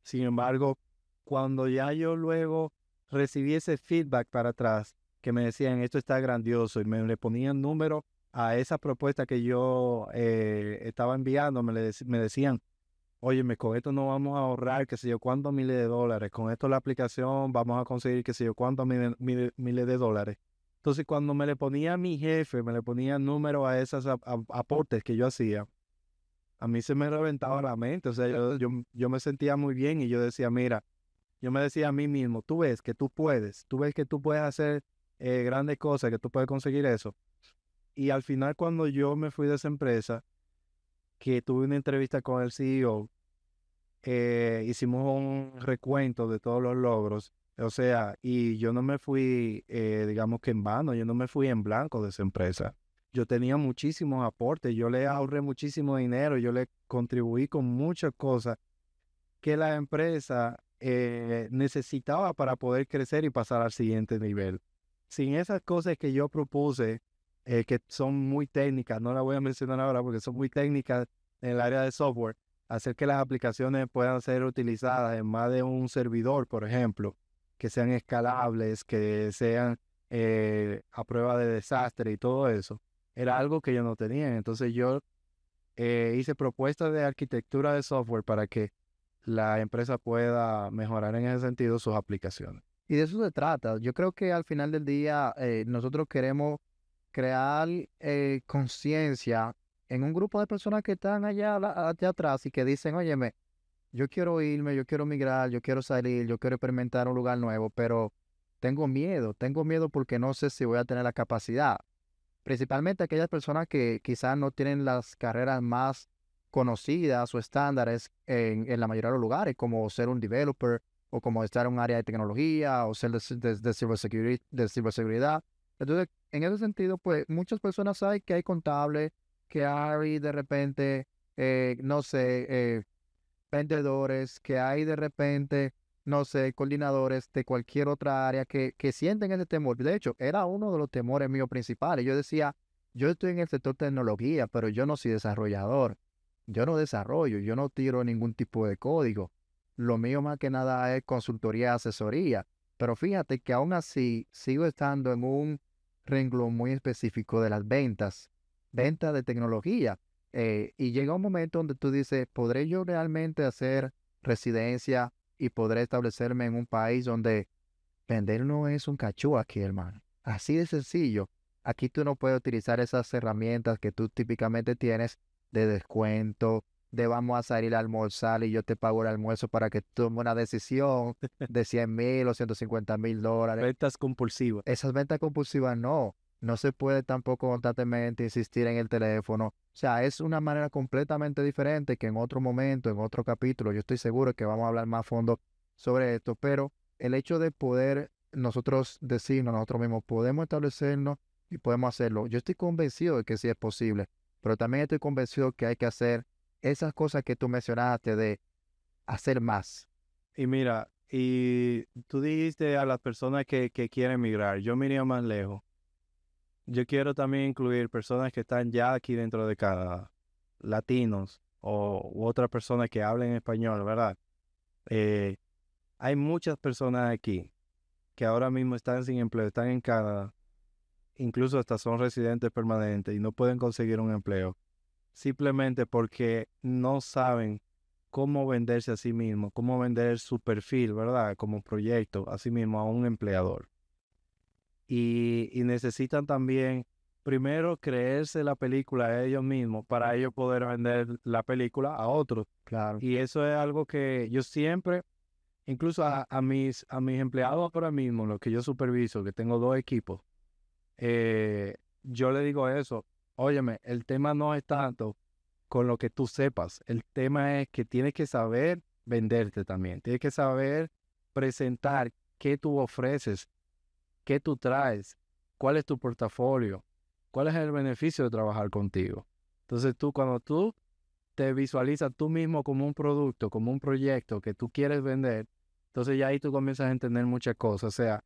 Sin embargo, cuando ya yo luego recibí ese feedback para atrás, que me decían, esto está grandioso, y me le ponían número a esa propuesta que yo estaba enviando, me decían, óyeme, con esto no vamos a ahorrar, qué sé yo, cuántos miles de dólares. Con esto la aplicación vamos a conseguir, qué sé yo, cuántos miles de dólares. Entonces, cuando me le ponía a mi jefe, me le ponía número a esos aportes que yo hacía, a mí se me reventaba la mente. O sea, yo me sentía muy bien y yo decía, mira, yo me decía a mí mismo, tú ves que tú ves que tú puedes hacer grandes cosas, que tú puedes conseguir eso. Y al final, cuando yo me fui de esa empresa, que tuve una entrevista con el CEO, hicimos un recuento de todos los logros, o sea, y yo no me fui, digamos que en vano, yo no me fui en blanco de esa empresa. Yo tenía muchísimos aportes, yo le ahorré muchísimo dinero, yo le contribuí con muchas cosas que la empresa necesitaba para poder crecer y pasar al siguiente nivel. Sin esas cosas que yo propuse, que son muy técnicas, no las voy a mencionar ahora porque son muy técnicas en el área de software, hacer que las aplicaciones puedan ser utilizadas en más de un servidor, por ejemplo, que sean escalables, que sean a prueba de desastre y todo eso, era algo que yo no tenía. Entonces yo hice propuestas de arquitectura de software para que la empresa pueda mejorar en ese sentido sus aplicaciones. Y de eso se trata. Yo creo que al final del día nosotros queremos crear conciencia en un grupo de personas que están allá atrás y que dicen, óyeme, yo quiero irme, yo quiero migrar, yo quiero salir, yo quiero experimentar un lugar nuevo, pero tengo miedo porque no sé si voy a tener la capacidad. Principalmente aquellas personas que quizás no tienen las carreras más conocidas o estándares en la mayoría de los lugares, como ser un developer o como estar en un área de tecnología o ser de ciberseguridad. Entonces, en ese sentido, pues muchas personas saben que hay contables, que hay de repente, no sé, vendedores, que hay de repente, no sé, coordinadores de cualquier otra área que sienten ese temor. De hecho, era uno de los temores míos principales. Yo decía, yo estoy en el sector tecnología, pero yo no soy desarrollador. Yo no desarrollo, yo no tiro ningún tipo de código. Lo mío más que nada es consultoría, asesoría. Pero fíjate que aún así sigo estando en un renglón muy específico de las ventas, ventas de tecnología. Y llega un momento donde tú dices, ¿podré yo realmente hacer residencia y podré establecerme en un país donde vender no es un cachú aquí, hermano? Así de sencillo. Aquí tú no puedes utilizar esas herramientas que tú típicamente tienes de descuento, de vamos a salir a almorzar y yo te pago el almuerzo para que tome una decisión de 100,000 o $150,000. Ventas compulsivas. Esas ventas compulsivas no se puede tampoco constantemente insistir en el teléfono. O sea, es una manera completamente diferente que en otro momento, en otro capítulo, yo estoy seguro que vamos a hablar más a fondo sobre esto, pero el hecho de poder nosotros decirnos nosotros mismos, podemos establecernos y podemos hacerlo. Yo estoy convencido de que sí es posible, pero también estoy convencido que hay que hacer esas cosas que tú mencionaste de hacer más. Y mira, y tú dijiste a las personas que quieren migrar, yo me iría más lejos. Yo quiero también incluir personas que están ya aquí dentro de Canadá, latinos u otras personas que hablen español, ¿verdad? Eh, Hay muchas personas aquí que ahora mismo están sin empleo, están en Canadá, incluso hasta son residentes permanentes y no pueden conseguir un empleo, simplemente porque no saben cómo venderse a sí mismo, cómo vender su perfil, ¿verdad? Como proyecto a sí mismo a un empleador. Y necesitan también, primero, creerse la película a ellos mismos para ellos poder vender la película a otros. Claro. Y eso es algo que yo siempre, incluso a mis empleados ahora mismo, los que yo superviso, que tengo 2 equipos, yo le digo eso. Óyeme, el tema no es tanto con lo que tú sepas. El tema es que tienes que saber venderte también. Tienes que saber presentar qué tú ofreces, qué tú traes, cuál es tu portafolio, cuál es el beneficio de trabajar contigo. Entonces cuando tú te visualizas tú mismo como un producto, como un proyecto que tú quieres vender, entonces ya ahí tú comienzas a entender muchas cosas. O sea,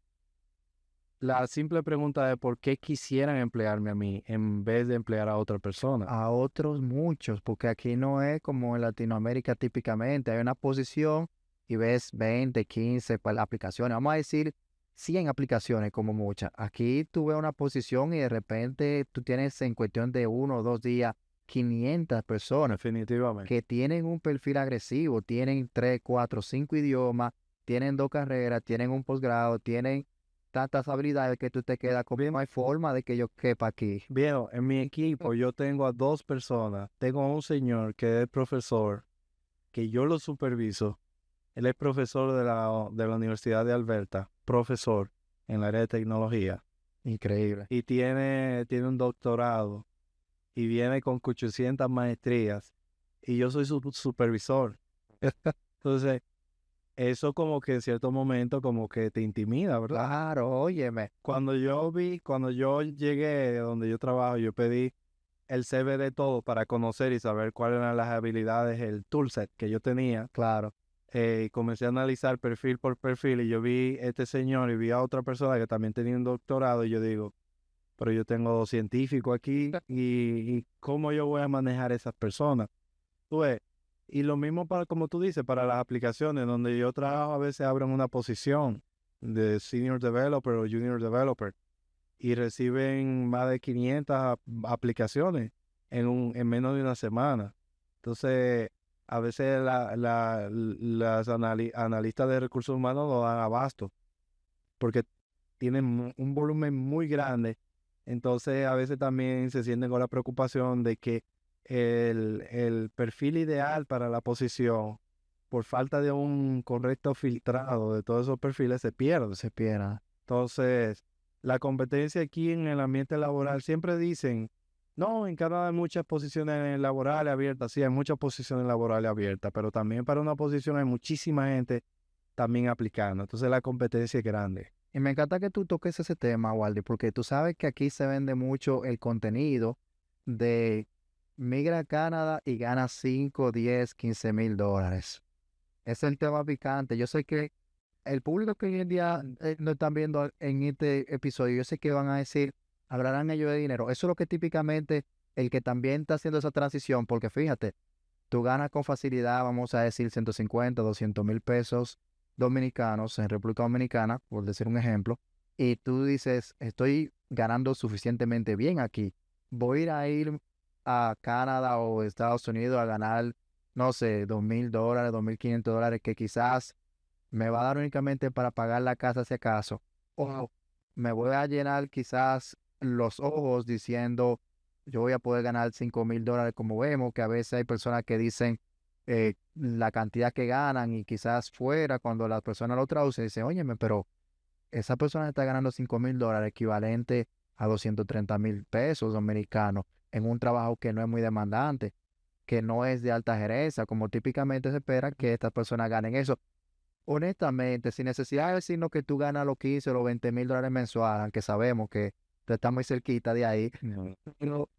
la simple pregunta de por qué quisieran emplearme a mí en vez de emplear a otra persona. A otros muchos, porque aquí no es como en Latinoamérica típicamente, hay una posición y ves 20, 15 aplicaciones, vamos a decir 100 aplicaciones como muchas. Aquí tú ves una posición y de repente tú tienes en cuestión de 1 o 2 días 500 personas Definitivamente. que tienen un perfil agresivo, tienen 3, 4, 5 idiomas, tienen 2 carreras, tienen un posgrado, tienen tantas habilidades que tú te quedas como no hay forma de que yo quepa aquí. Bien, en mi equipo yo tengo a 2 personas. Tengo a un señor que es profesor, que yo lo superviso. Él es profesor de la Universidad de Alberta, profesor en la área de tecnología. Increíble. Y tiene un doctorado y viene con 800 maestrías. Y yo soy su supervisor. Entonces, eso como que en cierto momento como que te intimida, ¿verdad? Claro, óyeme. Cuando yo llegué de donde yo trabajo, yo pedí el CV de todo para conocer y saber cuáles eran las habilidades, el toolset que yo tenía. Claro. Y comencé a analizar perfil por perfil y yo vi este señor y vi a otra persona que también tenía un doctorado y yo digo, pero yo tengo 2 científicos aquí y ¿cómo yo voy a manejar esas personas? Tú ves, y lo mismo para, como tú dices, para las aplicaciones donde yo trabajo a veces abren una posición de senior developer o junior developer y reciben más de 500 aplicaciones en menos de una semana. Entonces, a veces las analistas de recursos humanos no dan abasto porque tienen un volumen muy grande. Entonces, a veces también se sienten con la preocupación de que el perfil ideal para la posición, por falta de un correcto filtrado de todos esos perfiles, se pierde. Se pierda. Entonces, la competencia aquí en el ambiente laboral, siempre dicen, no, en Canadá hay muchas posiciones laborales abiertas. Sí, hay muchas posiciones laborales abiertas, pero también para una posición hay muchísima gente también aplicando. Entonces, la competencia es grande. Y me encanta que tú toques ese tema, Waldi, porque tú sabes que aquí se vende mucho el contenido de migra a Canadá y gana 5, 10, $15,000. Ese es el tema picante. Yo sé que el público que hoy en día nos están viendo en este episodio, yo sé que van a decir, hablarán ellos de dinero. Eso es lo que típicamente el que también está haciendo esa transición, porque fíjate, tú ganas con facilidad, vamos a decir, 150, $200,000 dominicanos en República Dominicana, por decir un ejemplo, y tú dices, estoy ganando suficientemente bien aquí, voy a ir a Canadá o Estados Unidos a ganar, no sé, $2,000, $2,500, que quizás me va a dar únicamente para pagar la casa si acaso, o me voy a llenar quizás los ojos diciendo, yo voy a poder ganar $5,000, como vemos que a veces hay personas que dicen la cantidad que ganan y quizás fuera, cuando la persona lo traduce, dice, óyeme, pero esa persona está ganando $5,000, equivalente a 230,000 pesos dominicanos, en un trabajo que no es muy demandante, que no es de alta gerencia, como típicamente se espera que estas personas ganen eso. Honestamente, sin necesidad de decirnos que tú ganas los 15 o los $20,000 mensuales, aunque sabemos que tú estás muy cerquita de ahí, No, pero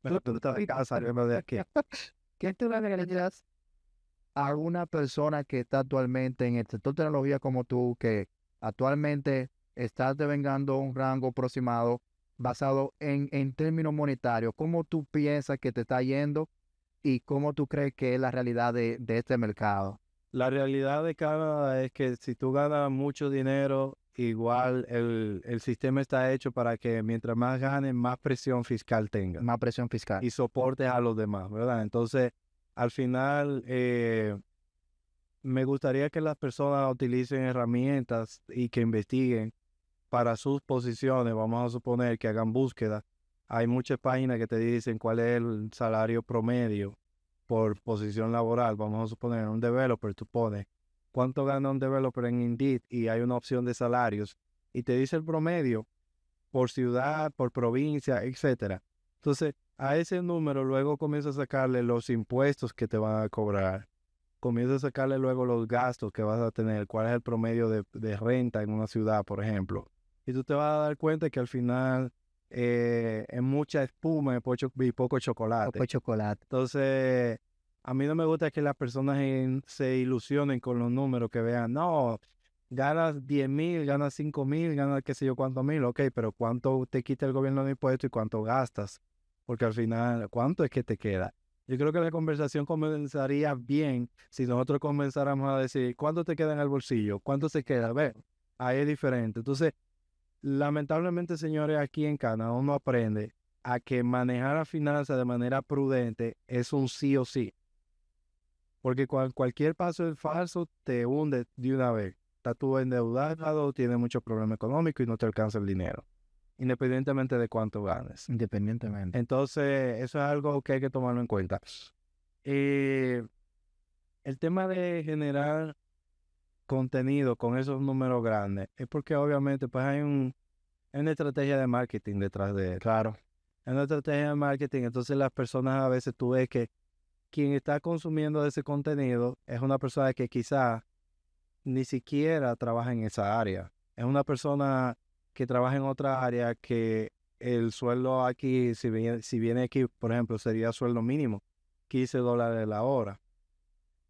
pero tú estás en casa, yo no de aquí. ¿qué tú le agregarías a una persona que está actualmente en el sector de tecnología como tú, que actualmente estás devengando un rango aproximado basado en términos monetarios? ¿Cómo tú piensas que te está yendo y cómo tú crees que es la realidad de este mercado? La realidad de Canadá es que si tú ganas mucho dinero, igual el sistema está hecho para que mientras más ganes, más presión fiscal tengas Más presión fiscal. y soportes a los demás, ¿verdad? Entonces, al final, me gustaría que las personas utilicen herramientas y que investiguen para sus posiciones. Vamos a suponer que hagan búsqueda. Hay muchas páginas que te dicen cuál es el salario promedio por posición laboral. Vamos a suponer un developer, tú pones cuánto gana un developer en Indeed y hay una opción de salarios y te dice el promedio por ciudad, por provincia, etcétera. Entonces, a ese número luego comienza a sacarle los impuestos que te van a cobrar. Comienza a sacarle luego los gastos que vas a tener, cuál es el promedio de renta en una ciudad, por ejemplo. Y tú te vas a dar cuenta que al final es mucha espuma y poco chocolate. Poco chocolate. Entonces, a mí no me gusta que las personas se ilusionen con los números, que vean, no, ganas 10,000, ganas 5,000, ganas qué sé yo cuántos mil, ok, pero ¿cuánto te quita el gobierno de impuestos y cuánto gastas? Porque al final, ¿cuánto es que te queda? Yo creo que la conversación comenzaría bien si nosotros comenzáramos a decir, ¿cuánto te queda en el bolsillo? ¿Cuánto se queda? Ve, ahí es diferente. Entonces, lamentablemente, señores, aquí en Canadá uno aprende a que manejar las finanzas de manera prudente es un sí o sí. Porque cualquier paso en falso te hunde de una vez. Estás tú endeudado, tienes muchos problemas económicos y no te alcanza el dinero, independientemente de cuánto ganes. Independientemente. Entonces, eso es algo que hay que tomarlo en cuenta. El tema de generar contenido con esos números grandes es porque obviamente pues hay una estrategia de marketing detrás de él. Claro. Hay una estrategia de marketing, entonces las personas a veces tú ves que quien está consumiendo ese contenido es una persona que quizá ni siquiera trabaja en esa área. Es una persona que trabaja en otra área que el sueldo aquí, si viene aquí, por ejemplo, sería sueldo mínimo, $15 la hora.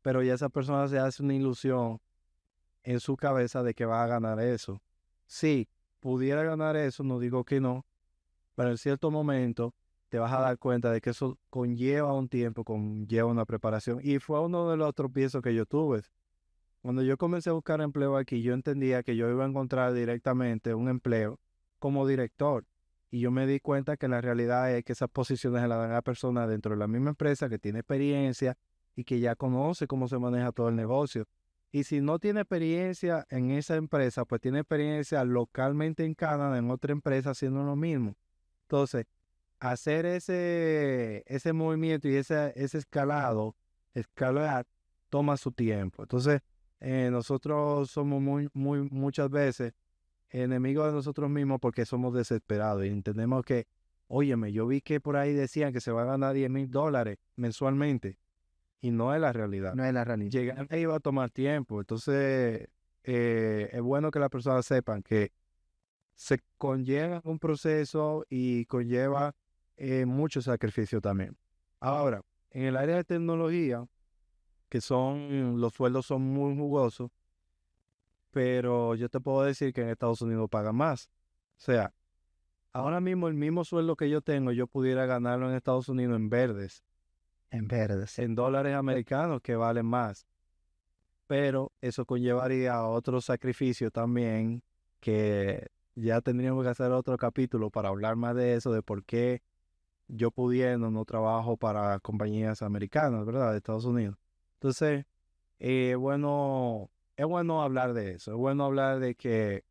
Pero ya esa persona se hace una ilusión en su cabeza de que va a ganar eso. Si pudiera ganar eso, no digo que no, pero en cierto momento te vas a dar cuenta de que eso conlleva un tiempo, conlleva una preparación. Y fue uno de los tropiezos que yo tuve. Cuando yo comencé a buscar empleo aquí, yo entendía que yo iba a encontrar directamente un empleo como director. Y yo me di cuenta que la realidad es que esas posiciones se las dan a personas dentro de la misma empresa que tiene experiencia y que ya conoce cómo se maneja todo el negocio. Y si no tiene experiencia en esa empresa, pues tiene experiencia localmente en Canadá, en otra empresa, haciendo lo mismo. Entonces, hacer ese movimiento y ese escalar, toma su tiempo. Entonces, nosotros somos muchas veces enemigos de nosotros mismos porque somos desesperados y entendemos que, óyeme, yo vi que por ahí decían que se va a ganar $10,000 mensualmente y no es la realidad. No es la realidad. Llegar ahí va a tomar tiempo. Entonces, es bueno que las personas sepan que se conlleva un proceso y conlleva mucho sacrificio también. Ahora, en el área de tecnología, los sueldos son muy jugosos, pero yo te puedo decir que en Estados Unidos pagan más. O sea, ahora mismo el mismo sueldo que yo tengo, yo pudiera ganarlo en Estados Unidos en verdes, En verdes. en dólares americanos que valen más. Pero eso conllevaría otro sacrificio también que ya tendríamos que hacer otro capítulo para hablar más de eso, de por qué yo pudiendo, no trabajo para compañías americanas, ¿verdad? De Estados Unidos. Entonces, bueno, es bueno hablar de eso, es bueno hablar de que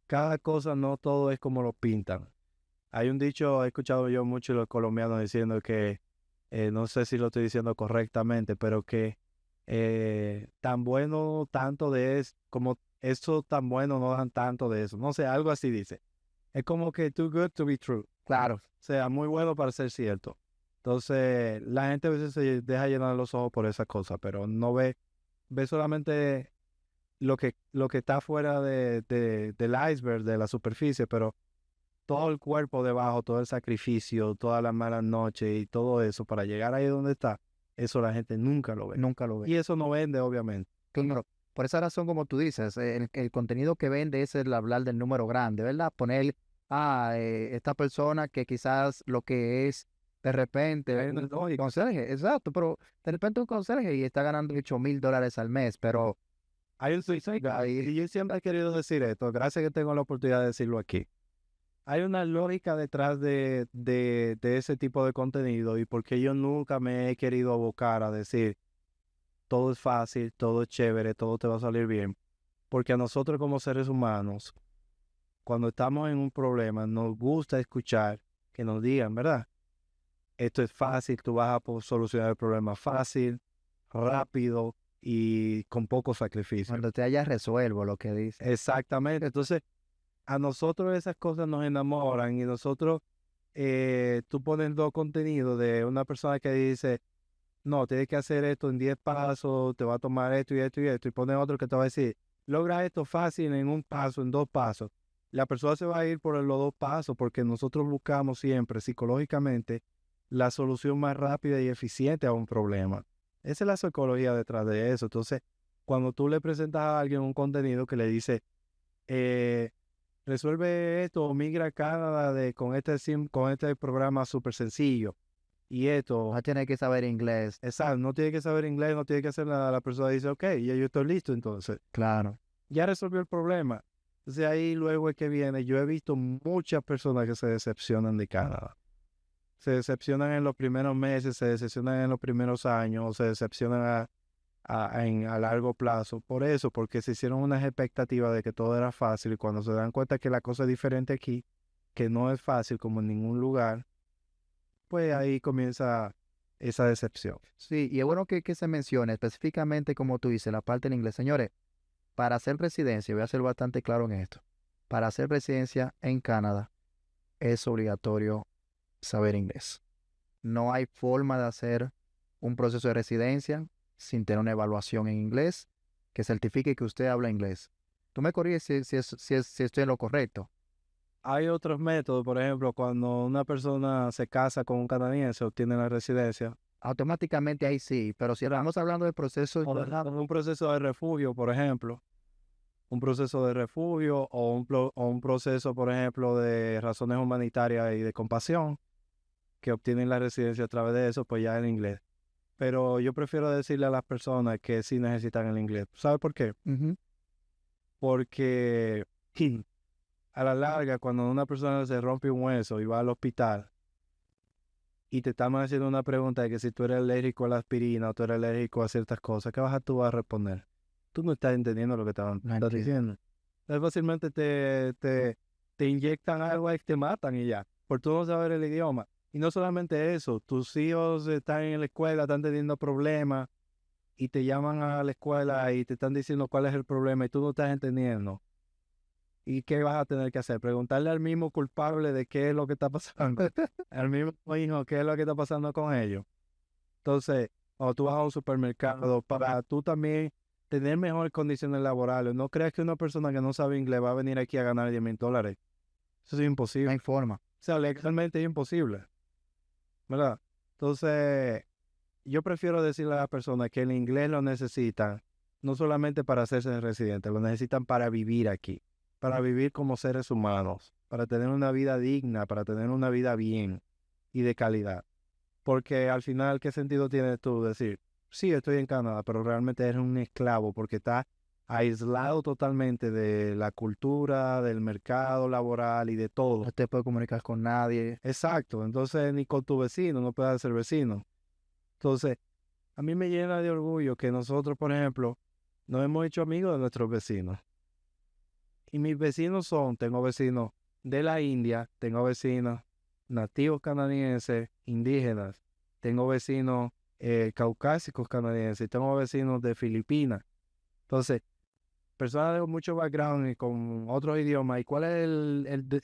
cada cosa no todo es como lo pintan. Hay un dicho, he escuchado yo mucho los colombianos diciendo que, no sé si lo estoy diciendo correctamente, pero que tan bueno tanto de eso, como eso tan bueno no dan tanto de eso. No sé, algo así dice. Es como que too good to be true. Claro, O sea, muy bueno para ser cierto. Entonces, la gente a veces se deja llenar los ojos por esas cosas, pero no ve solamente lo que está fuera del iceberg, de la superficie, pero todo el cuerpo debajo, todo el sacrificio, todas las malas noches y todo eso para llegar ahí donde está, eso la gente nunca lo ve. nunca lo ve. Y eso no vende, obviamente. Claro, por esa razón, como tú dices, el contenido que vende es el hablar del número grande, ¿verdad? Poner a esta persona que quizás lo que es de repente Hay una un lógica. conserje, exacto, pero de repente un conserje y está ganando $8,000 al mes, pero Hay un suicidio. Y yo siempre he querido decir esto, gracias que tengo la oportunidad de decirlo aquí. Hay una lógica detrás de ese tipo de contenido y porque yo nunca me he querido abocar a decir todo es fácil, todo es chévere, todo te va a salir bien. Porque a nosotros como seres humanos, cuando estamos en un problema, nos gusta escuchar que nos digan, ¿verdad? Esto es fácil, tú vas a solucionar el problema fácil, rápido y con poco sacrificio. cuando te haya resuelvo lo que dice. Exactamente. Entonces, a nosotros esas cosas nos enamoran y nosotros, tú pones dos contenidos de una persona que dice, no, tienes que hacer esto en 10 pasos, te va a tomar esto y esto y esto, y pones otro que te va a decir, logra esto fácil en un paso, en 2 pasos. La persona se va a ir por los 2 pasos porque nosotros buscamos siempre psicológicamente la solución más rápida y eficiente a un problema. Esa es la psicología detrás de eso. Entonces, cuando tú le presentas a alguien un contenido que le dice, eh, resuelve esto o migra a Canadá con este programa súper sencillo. Y esto, Vas a tener que saber inglés, exacto, no tiene que saber inglés, no tiene que hacer nada. La persona dice, ok, ya yo estoy listo entonces. claro. Ya resolvió el problema. Entonces ahí luego es que viene. Yo he visto muchas personas que se decepcionan de Canadá. Se decepcionan en los primeros meses, se decepcionan en los primeros años, o se decepcionan a largo plazo. Por eso, porque se hicieron unas expectativas de que todo era fácil y cuando se dan cuenta que la cosa es diferente aquí, que no es fácil como en ningún lugar, pues ahí comienza esa decepción. Sí, y es bueno que se mencione específicamente, como tú dices, la parte en inglés. Señores, para hacer residencia, voy a ser bastante claro en esto, para hacer residencia en Canadá es obligatorio saber inglés. No hay forma de hacer un proceso de residencia sin tener una evaluación en inglés que certifique que usted habla inglés. Tú me corriges si estoy en lo correcto. Hay otros métodos, por ejemplo, cuando una persona se casa con un canadiense, obtiene la residencia, Automáticamente ahí sí, pero si estamos hablando del proceso, un proceso de refugio, por ejemplo, un proceso de refugio o un proceso, por ejemplo, de razones humanitarias y de compasión, que obtienen la residencia a través de eso, pues ya en inglés. Pero yo prefiero decirle a las personas que sí necesitan el inglés. ¿Sabe por qué? ujú, Porque a la larga, cuando una persona se rompe un hueso y va al hospital y te están haciendo una pregunta de que si tú eres alérgico a la aspirina o tú eres alérgico a ciertas cosas, ¿qué tú vas a responder? Tú no estás entendiendo lo que no estás entiendo. diciendo. Entonces fácilmente te inyectan algo y te matan y ya, por tú no saber el idioma. Y no solamente eso, tus hijos están en la escuela, están teniendo problemas y te llaman a la escuela y te están diciendo cuál es el problema y tú no estás entendiendo. ¿Y qué vas a tener que hacer? Preguntarle al mismo culpable de qué es lo que está pasando, al mismo hijo qué es lo que está pasando con ellos. Entonces, cuando tú vas a un supermercado, para tú también tener mejores condiciones laborales, no creas que una persona que no sabe inglés va a venir aquí a ganar $10,000. Eso es No imposible. hay forma. O sea, legalmente es imposible, ¿verdad? Entonces, yo prefiero decirle a las personas que el inglés lo necesitan, no solamente para hacerse residentes, lo necesitan para vivir aquí, para vivir como seres humanos, para tener una vida digna, para tener una vida bien y de calidad. Porque al final, ¿qué sentido tiene tú decir, sí, estoy en Canadá, pero realmente eres un esclavo porque estás aislado totalmente de la cultura, del mercado laboral y de todo. No te puedes comunicar con nadie. Exacto, entonces ni con tu vecino, no puedes ser vecino. Entonces, a mí me llena de orgullo que nosotros, por ejemplo, nos hemos hecho amigos de nuestros vecinos. Y mis vecinos tengo vecinos de la India, tengo vecinos nativos canadienses, indígenas, tengo vecinos caucásicos canadienses, tengo vecinos de Filipinas. Entonces, personas de mucho background y con otros idiomas. ¿Y cuál es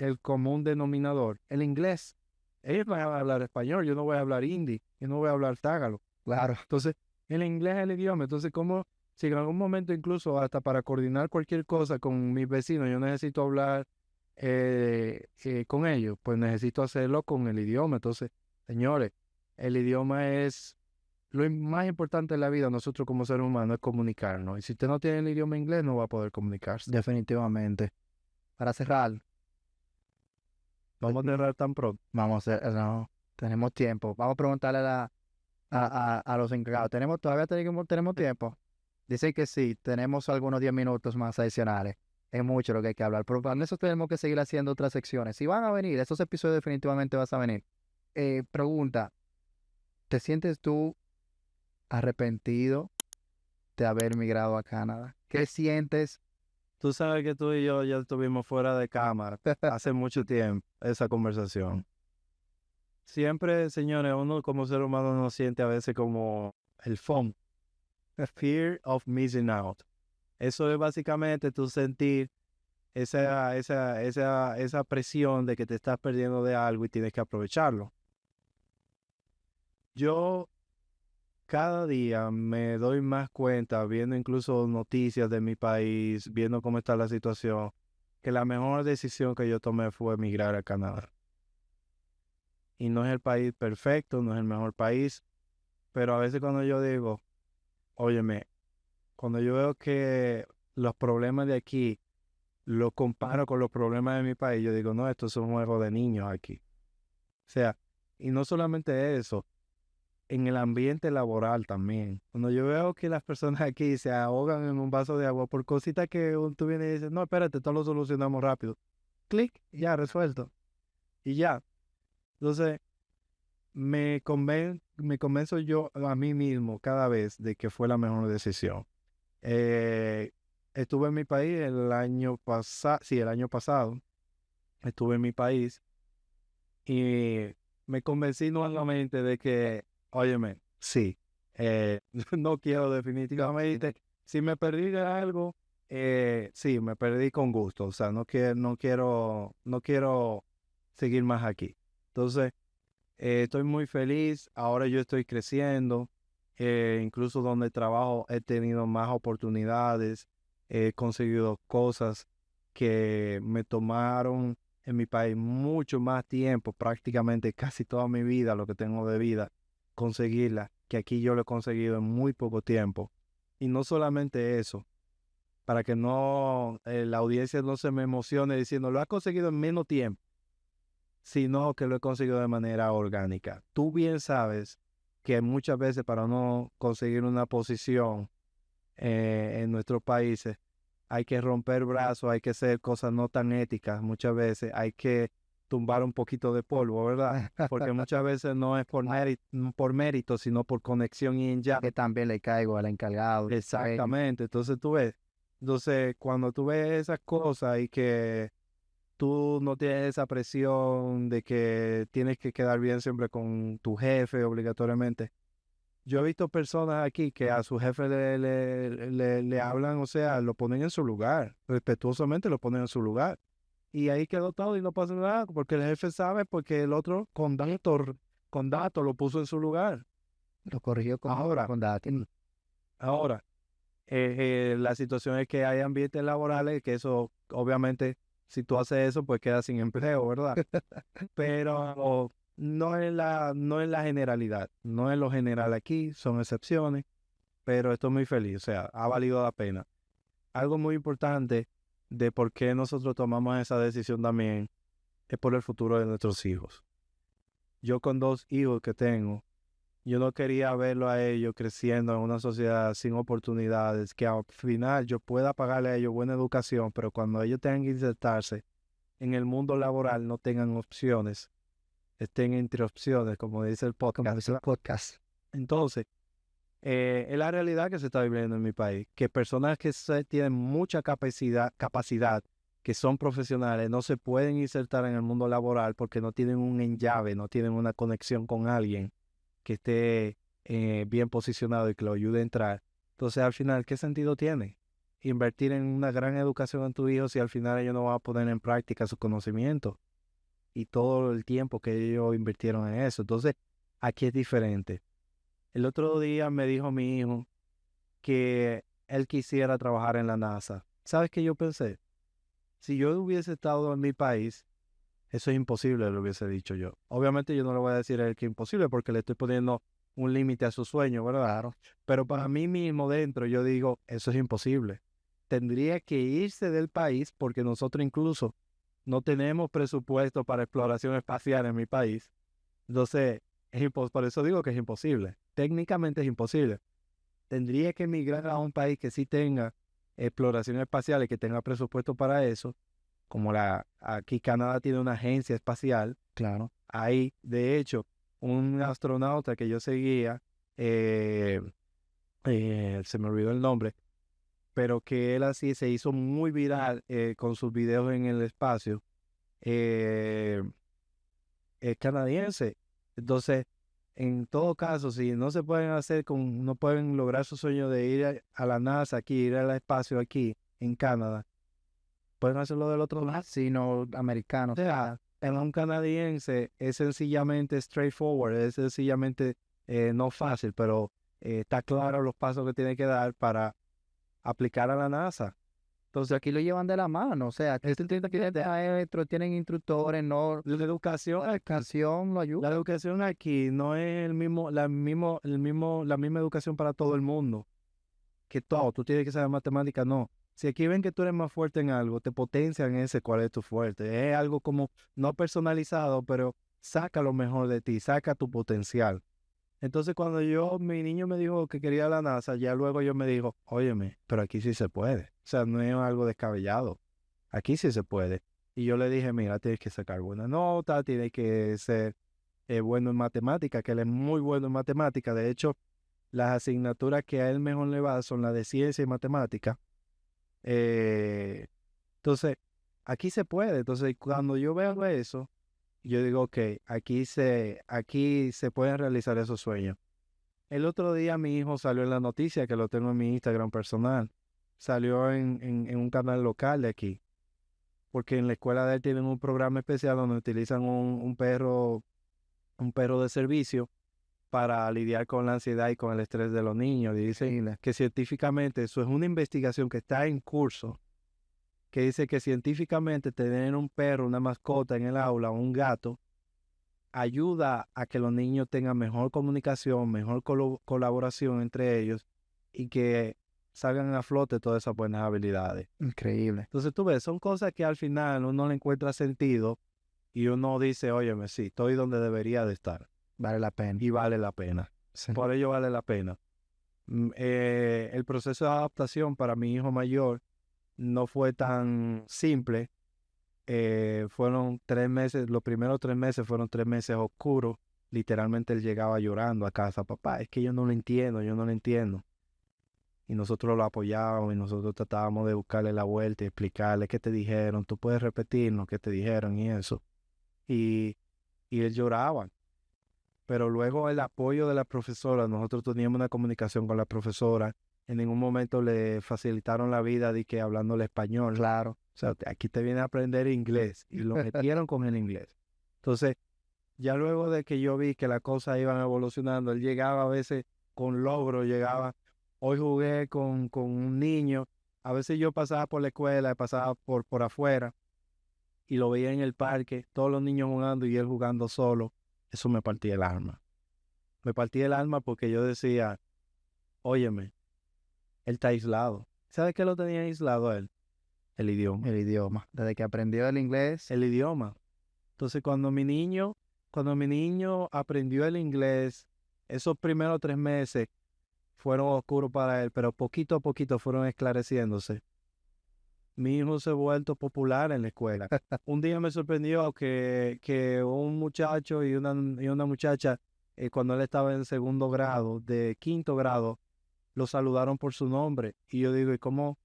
el común denominador? El inglés. Ellos van a hablar español, yo no voy a hablar hindi, yo no voy a hablar tágalo. Claro. Entonces, el inglés es el idioma. Entonces, ¿cómo? Si en algún momento incluso hasta para coordinar cualquier cosa con mis vecinos, yo necesito hablar con ellos, pues necesito hacerlo con el idioma. Entonces, señores, el idioma es lo más importante de la vida. Nosotros como seres humanos es comunicarnos. Y si usted no tiene el idioma inglés, no va a poder comunicarse. Definitivamente. Para cerrar, Vamos a cerrar tan pronto. vamos a hacer, no, tenemos tiempo. Vamos a preguntarle a los encargados. ¿Todavía tenemos tiempo? Dicen que sí, tenemos algunos 10 minutos más adicionales. Es mucho lo que hay que hablar, pero para eso tenemos que seguir haciendo otras secciones. Si van a venir, esos episodios definitivamente vas a venir. Pregunta, ¿te sientes tú arrepentido de haber migrado a Canadá? ¿Qué sientes? Tú sabes que tú y yo ya estuvimos fuera de cámara hace mucho tiempo, esa conversación. Siempre, señores, uno como ser humano no siente a veces como el FOMO, Fear of Missing Out. Eso es básicamente tú sentir esa presión de que te estás perdiendo de algo y tienes que aprovecharlo. Yo cada día me doy más cuenta, viendo incluso noticias de mi país, viendo cómo está la situación, que la mejor decisión que yo tomé fue emigrar a Canadá. Y no es el país perfecto, no es el mejor país, pero a veces cuando yo digo, óyeme, cuando yo veo que los problemas de aquí los comparo con los problemas de mi país, yo digo, no, esto es un juego de niños aquí. O sea, y no solamente eso, en el ambiente laboral también. Cuando yo veo que las personas aquí se ahogan en un vaso de agua por cositas que tú vienes y dices, no, espérate, todo lo solucionamos rápido. Clic, ya, resuelto. Y ya. Entonces, me convenzo yo a mí mismo cada vez de que fue la mejor decisión. Estuve en mi país el año pasado, estuve en mi país y me convencí nuevamente de que, óyeme, sí, no quiero definitivamente, si me perdí de algo, sí, me perdí con gusto, o sea, no quiero seguir más aquí. Entonces, estoy muy feliz, ahora yo estoy creciendo, incluso donde trabajo he tenido más oportunidades, he conseguido cosas que me tomaron en mi país mucho más tiempo, prácticamente casi toda mi vida, lo que tengo de vida, conseguirla, que aquí yo lo he conseguido en muy poco tiempo. Y no solamente eso, para que no la audiencia no se me emocione diciendo, lo has conseguido en menos tiempo, sino que lo he conseguido de manera orgánica. Tú bien sabes que muchas veces para no conseguir una posición en nuestros países hay que romper brazos, hay que hacer cosas no tan éticas, muchas veces hay que tumbar un poquito de polvo, ¿verdad? Porque muchas veces no es por mérito, sino por conexión y en ya. Que también le caigo al encargado. Exactamente, entonces tú ves, cuando tú ves esas cosas y que tú no tienes esa presión de que tienes que quedar bien siempre con tu jefe obligatoriamente. Yo he visto personas aquí que a su jefe le hablan, o sea, lo ponen en su lugar, respetuosamente lo ponen en su lugar. Y ahí quedó todo y no pasa nada, porque el jefe sabe, porque el otro con datos lo puso en su lugar. Lo corrigió con datos. Ahora, la situación es que hay ambientes laborales que eso, obviamente, si tú haces eso, pues quedas sin empleo, ¿verdad? Pero no es la generalidad, no es lo general aquí, son excepciones, pero estoy muy feliz, o sea, ha valido la pena. Algo muy importante de por qué nosotros tomamos esa decisión también es por el futuro de nuestros hijos. Yo con 2 hijos que tengo, yo no quería verlo a ellos creciendo en una sociedad sin oportunidades, que al final yo pueda pagarle a ellos buena educación, pero cuando ellos tengan que insertarse en el mundo laboral no tengan opciones, estén entre opciones, como dice el Como podcast. dice el podcast. Entonces, es la realidad que se está viviendo en mi país, que personas que tienen mucha capacidad, que son profesionales, no se pueden insertar en el mundo laboral porque no tienen un enllave, no tienen una conexión con alguien que esté bien posicionado y que lo ayude a entrar. Entonces, al final, ¿qué sentido tiene invertir en una gran educación en tu hijo si al final ellos no van a poner en práctica su conocimiento y todo el tiempo que ellos invirtieron en eso? Entonces, aquí es diferente. El otro día me dijo mi hijo que él quisiera trabajar en la NASA. ¿Sabes qué yo pensé? Si yo hubiese estado en mi país, eso es imposible, le hubiese dicho yo. Obviamente yo no le voy a decir a él que es imposible porque le estoy poniendo un límite a su sueño, ¿verdad? Claro. Pero para mí mismo dentro yo digo, eso es imposible. Tendría que irse del país porque nosotros incluso no tenemos presupuesto para exploración espacial en mi país. Entonces, por eso digo que es imposible. Técnicamente es imposible. Tendría que emigrar a un país que sí tenga exploración espacial y que tenga presupuesto para eso, como aquí Canadá tiene una agencia espacial. Claro. Ahí, de hecho, un astronauta que yo seguía, eh, se me olvidó el nombre, pero que él así se hizo muy viral con sus videos en el espacio, eh, es canadiense. Entonces, en todo caso, si no se pueden no pueden lograr su sueño de ir a la NASA aquí, ir al espacio aquí en Canadá, pueden hacerlo del otro lado. Sino O americanos. sea, en un canadiense es sencillamente straightforward, es sencillamente no fácil, pero está claro los pasos que tiene que dar para aplicar a la NASA. Entonces aquí lo llevan de la mano. O sea, aquí tienen maestros, tienen instructores, no. La educación La educación lo ayuda. La educación aquí no es la misma educación para todo el mundo. Que tú tienes que saber matemáticas, no. Si aquí ven que tú eres más fuerte en algo, te potencian ese cuál es tu fuerte. Es algo como no personalizado, pero saca lo mejor de ti, saca tu potencial. Entonces cuando mi niño me dijo que quería la NASA, ya luego yo me dijo, óyeme, pero aquí sí se puede. O sea, no es algo descabellado. Aquí sí se puede. Y yo le dije, mira, tienes que sacar buena nota, tienes que ser bueno en matemática, que él es muy bueno en matemática. De hecho, las asignaturas que a él mejor le va son las de ciencia y matemática. Entonces, aquí se puede. Entonces, cuando yo veo eso, yo digo, ok, aquí se pueden realizar esos sueños. El otro día mi hijo salió en la noticia, que lo tengo en mi Instagram personal. Salió en un canal local de aquí. Porque en la escuela de él tienen un programa especial donde utilizan un perro de servicio para lidiar con la ansiedad y con el estrés de los niños. Y dicen que científicamente eso es una investigación que está en curso, que dice que científicamente tener un perro, una mascota en el aula, un gato, ayuda a que los niños tengan mejor comunicación, mejor colaboración entre ellos y que salgan a flote todas esas buenas habilidades. Increíble. Entonces tú ves, son cosas que al final uno le encuentra sentido y uno dice, óyeme, sí, estoy donde debería de estar. Vale la pena. Y vale la pena. Sí. Por ello vale la pena. El proceso de adaptación para mi hijo mayor no fue tan simple. Fueron 3 meses, los primeros 3 meses fueron 3 meses oscuros. Literalmente él llegaba llorando a casa, papá, es que yo no lo entiendo, yo no lo entiendo. Y nosotros lo apoyábamos y nosotros tratábamos de buscarle la vuelta y explicarle qué te dijeron, tú puedes repetirnos qué te dijeron y eso. Y, y él lloraba. Pero luego el apoyo de la profesora, nosotros teníamos una comunicación con la profesora, en ningún momento le facilitaron la vida de que hablándole español. Claro. O sea, aquí te viene a aprender inglés y lo metieron con el inglés. Entonces, ya luego de que yo vi que las cosas iban evolucionando, él llegaba a veces con logro, llegaba, hoy jugué con un niño, a veces yo pasaba por la escuela, pasaba por afuera y lo veía en el parque, todos los niños jugando y él jugando solo. Eso me partía el alma. Me partía el alma porque yo decía, óyeme, él está aislado. ¿Sabes qué lo tenía aislado a él? El idioma. El idioma. Desde que aprendió el inglés. El idioma. Entonces, cuando mi niño aprendió el inglés, esos primeros 3 meses fueron oscuros para él, pero poquito a poquito fueron esclareciéndose. Mi hijo se ha vuelto popular en la escuela. Un día me sorprendió que un muchacho y una muchacha, cuando él estaba en segundo grado, de quinto grado, lo saludaron por su nombre. Y yo digo, ¿y cómo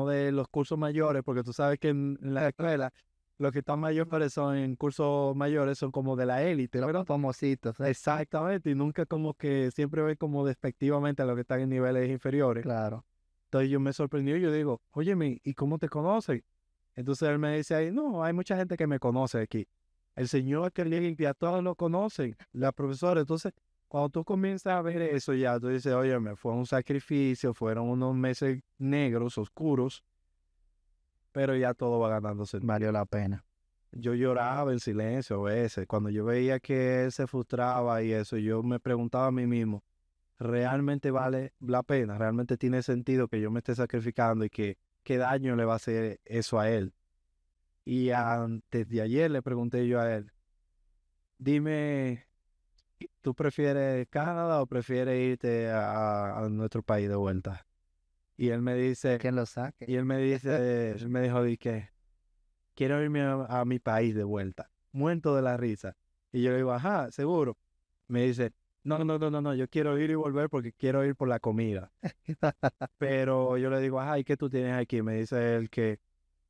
de los cursos mayores? Porque tú sabes que en la escuela los que están mayores son en cursos mayores son como de la élite, Los famositos, ¿eh? Exactamente, y nunca como que siempre ven como despectivamente a los que están en niveles inferiores. Claro. Entonces yo me sorprendió y yo digo, óyeme, ¿y cómo te conocen? Entonces él me dice ahí, no, hay mucha gente que me conoce aquí. El señor que limpia, todos lo conocen, la profesora. Entonces, cuando tú comienzas a ver eso ya, tú dices, óyeme, fue un sacrificio, fueron unos meses negros, oscuros, pero ya todo va ganando sentido. Valió la pena. Yo lloraba en silencio a veces. Cuando yo veía que él se frustraba y eso, yo me preguntaba a mí mismo, ¿realmente vale la pena? ¿Realmente tiene sentido que yo me esté sacrificando y qué daño le va a hacer eso a él? Y antes de ayer le pregunté yo a él, dime, ¿tú prefieres Canadá o prefieres irte a nuestro país de vuelta? Y él me dice, ¿Quién lo saque? él me dijo, di que quiero irme a mi país de vuelta, muerto de la risa. Y yo le digo, ajá, seguro. Me dice, no, yo quiero ir y volver porque quiero ir por la comida. Pero yo le digo, ajá, ¿y qué tú tienes aquí? Me dice él que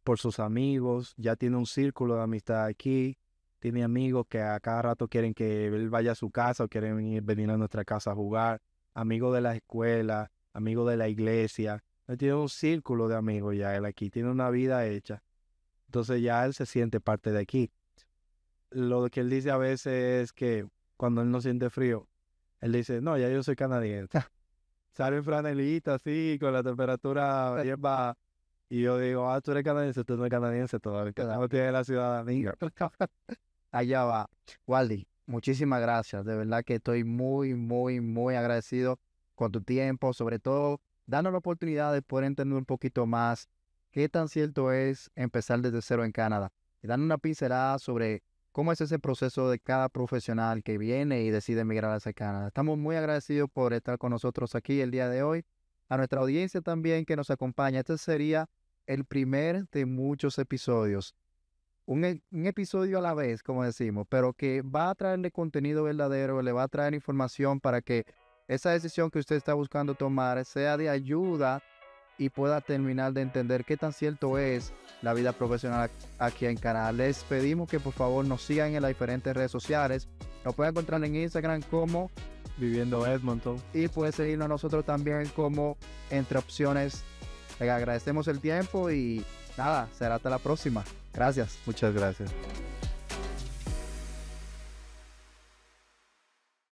por sus amigos, ya tiene un círculo de amistad aquí, tiene amigos que a cada rato quieren que él vaya a su casa o quieren venir a nuestra casa a jugar, amigos de la escuela, amigos de la iglesia. Él tiene un círculo de amigos ya él aquí, tiene una vida hecha. Entonces ya él se siente parte de aquí. Lo que él dice a veces es que cuando él no siente frío, él dice, no, ya yo soy canadiense. Sale en franelita así, con la temperatura bien baja. Y yo digo, tú eres canadiense, tú no eres canadiense todavía, no tienes la ciudadanía. Allá va. Waldy, muchísimas gracias. De verdad que estoy muy, muy, muy agradecido con tu tiempo, sobre todo dando la oportunidad de poder entender un poquito más qué tan cierto es empezar desde cero en Canadá. Y dando una pincelada sobre cómo es ese proceso de cada profesional que viene y decide emigrar hacia Canadá. Estamos muy agradecidos por estar con nosotros aquí el día de hoy. A nuestra audiencia también que nos acompaña. Este sería el primer de muchos episodios. Un episodio a la vez, como decimos, pero que va a traerle contenido verdadero, le va a traer información para que esa decisión que usted está buscando tomar sea de ayuda y pueda terminar de entender qué tan cierto es la vida profesional aquí en Canadá. Les pedimos que por favor nos sigan en las diferentes redes sociales. Nos pueden encontrar en Instagram como Viviendo Edmonton. Y puede seguirnos a nosotros también como Entre Opciones. Le agradecemos el tiempo y nada, será hasta la próxima. Gracias. Muchas gracias.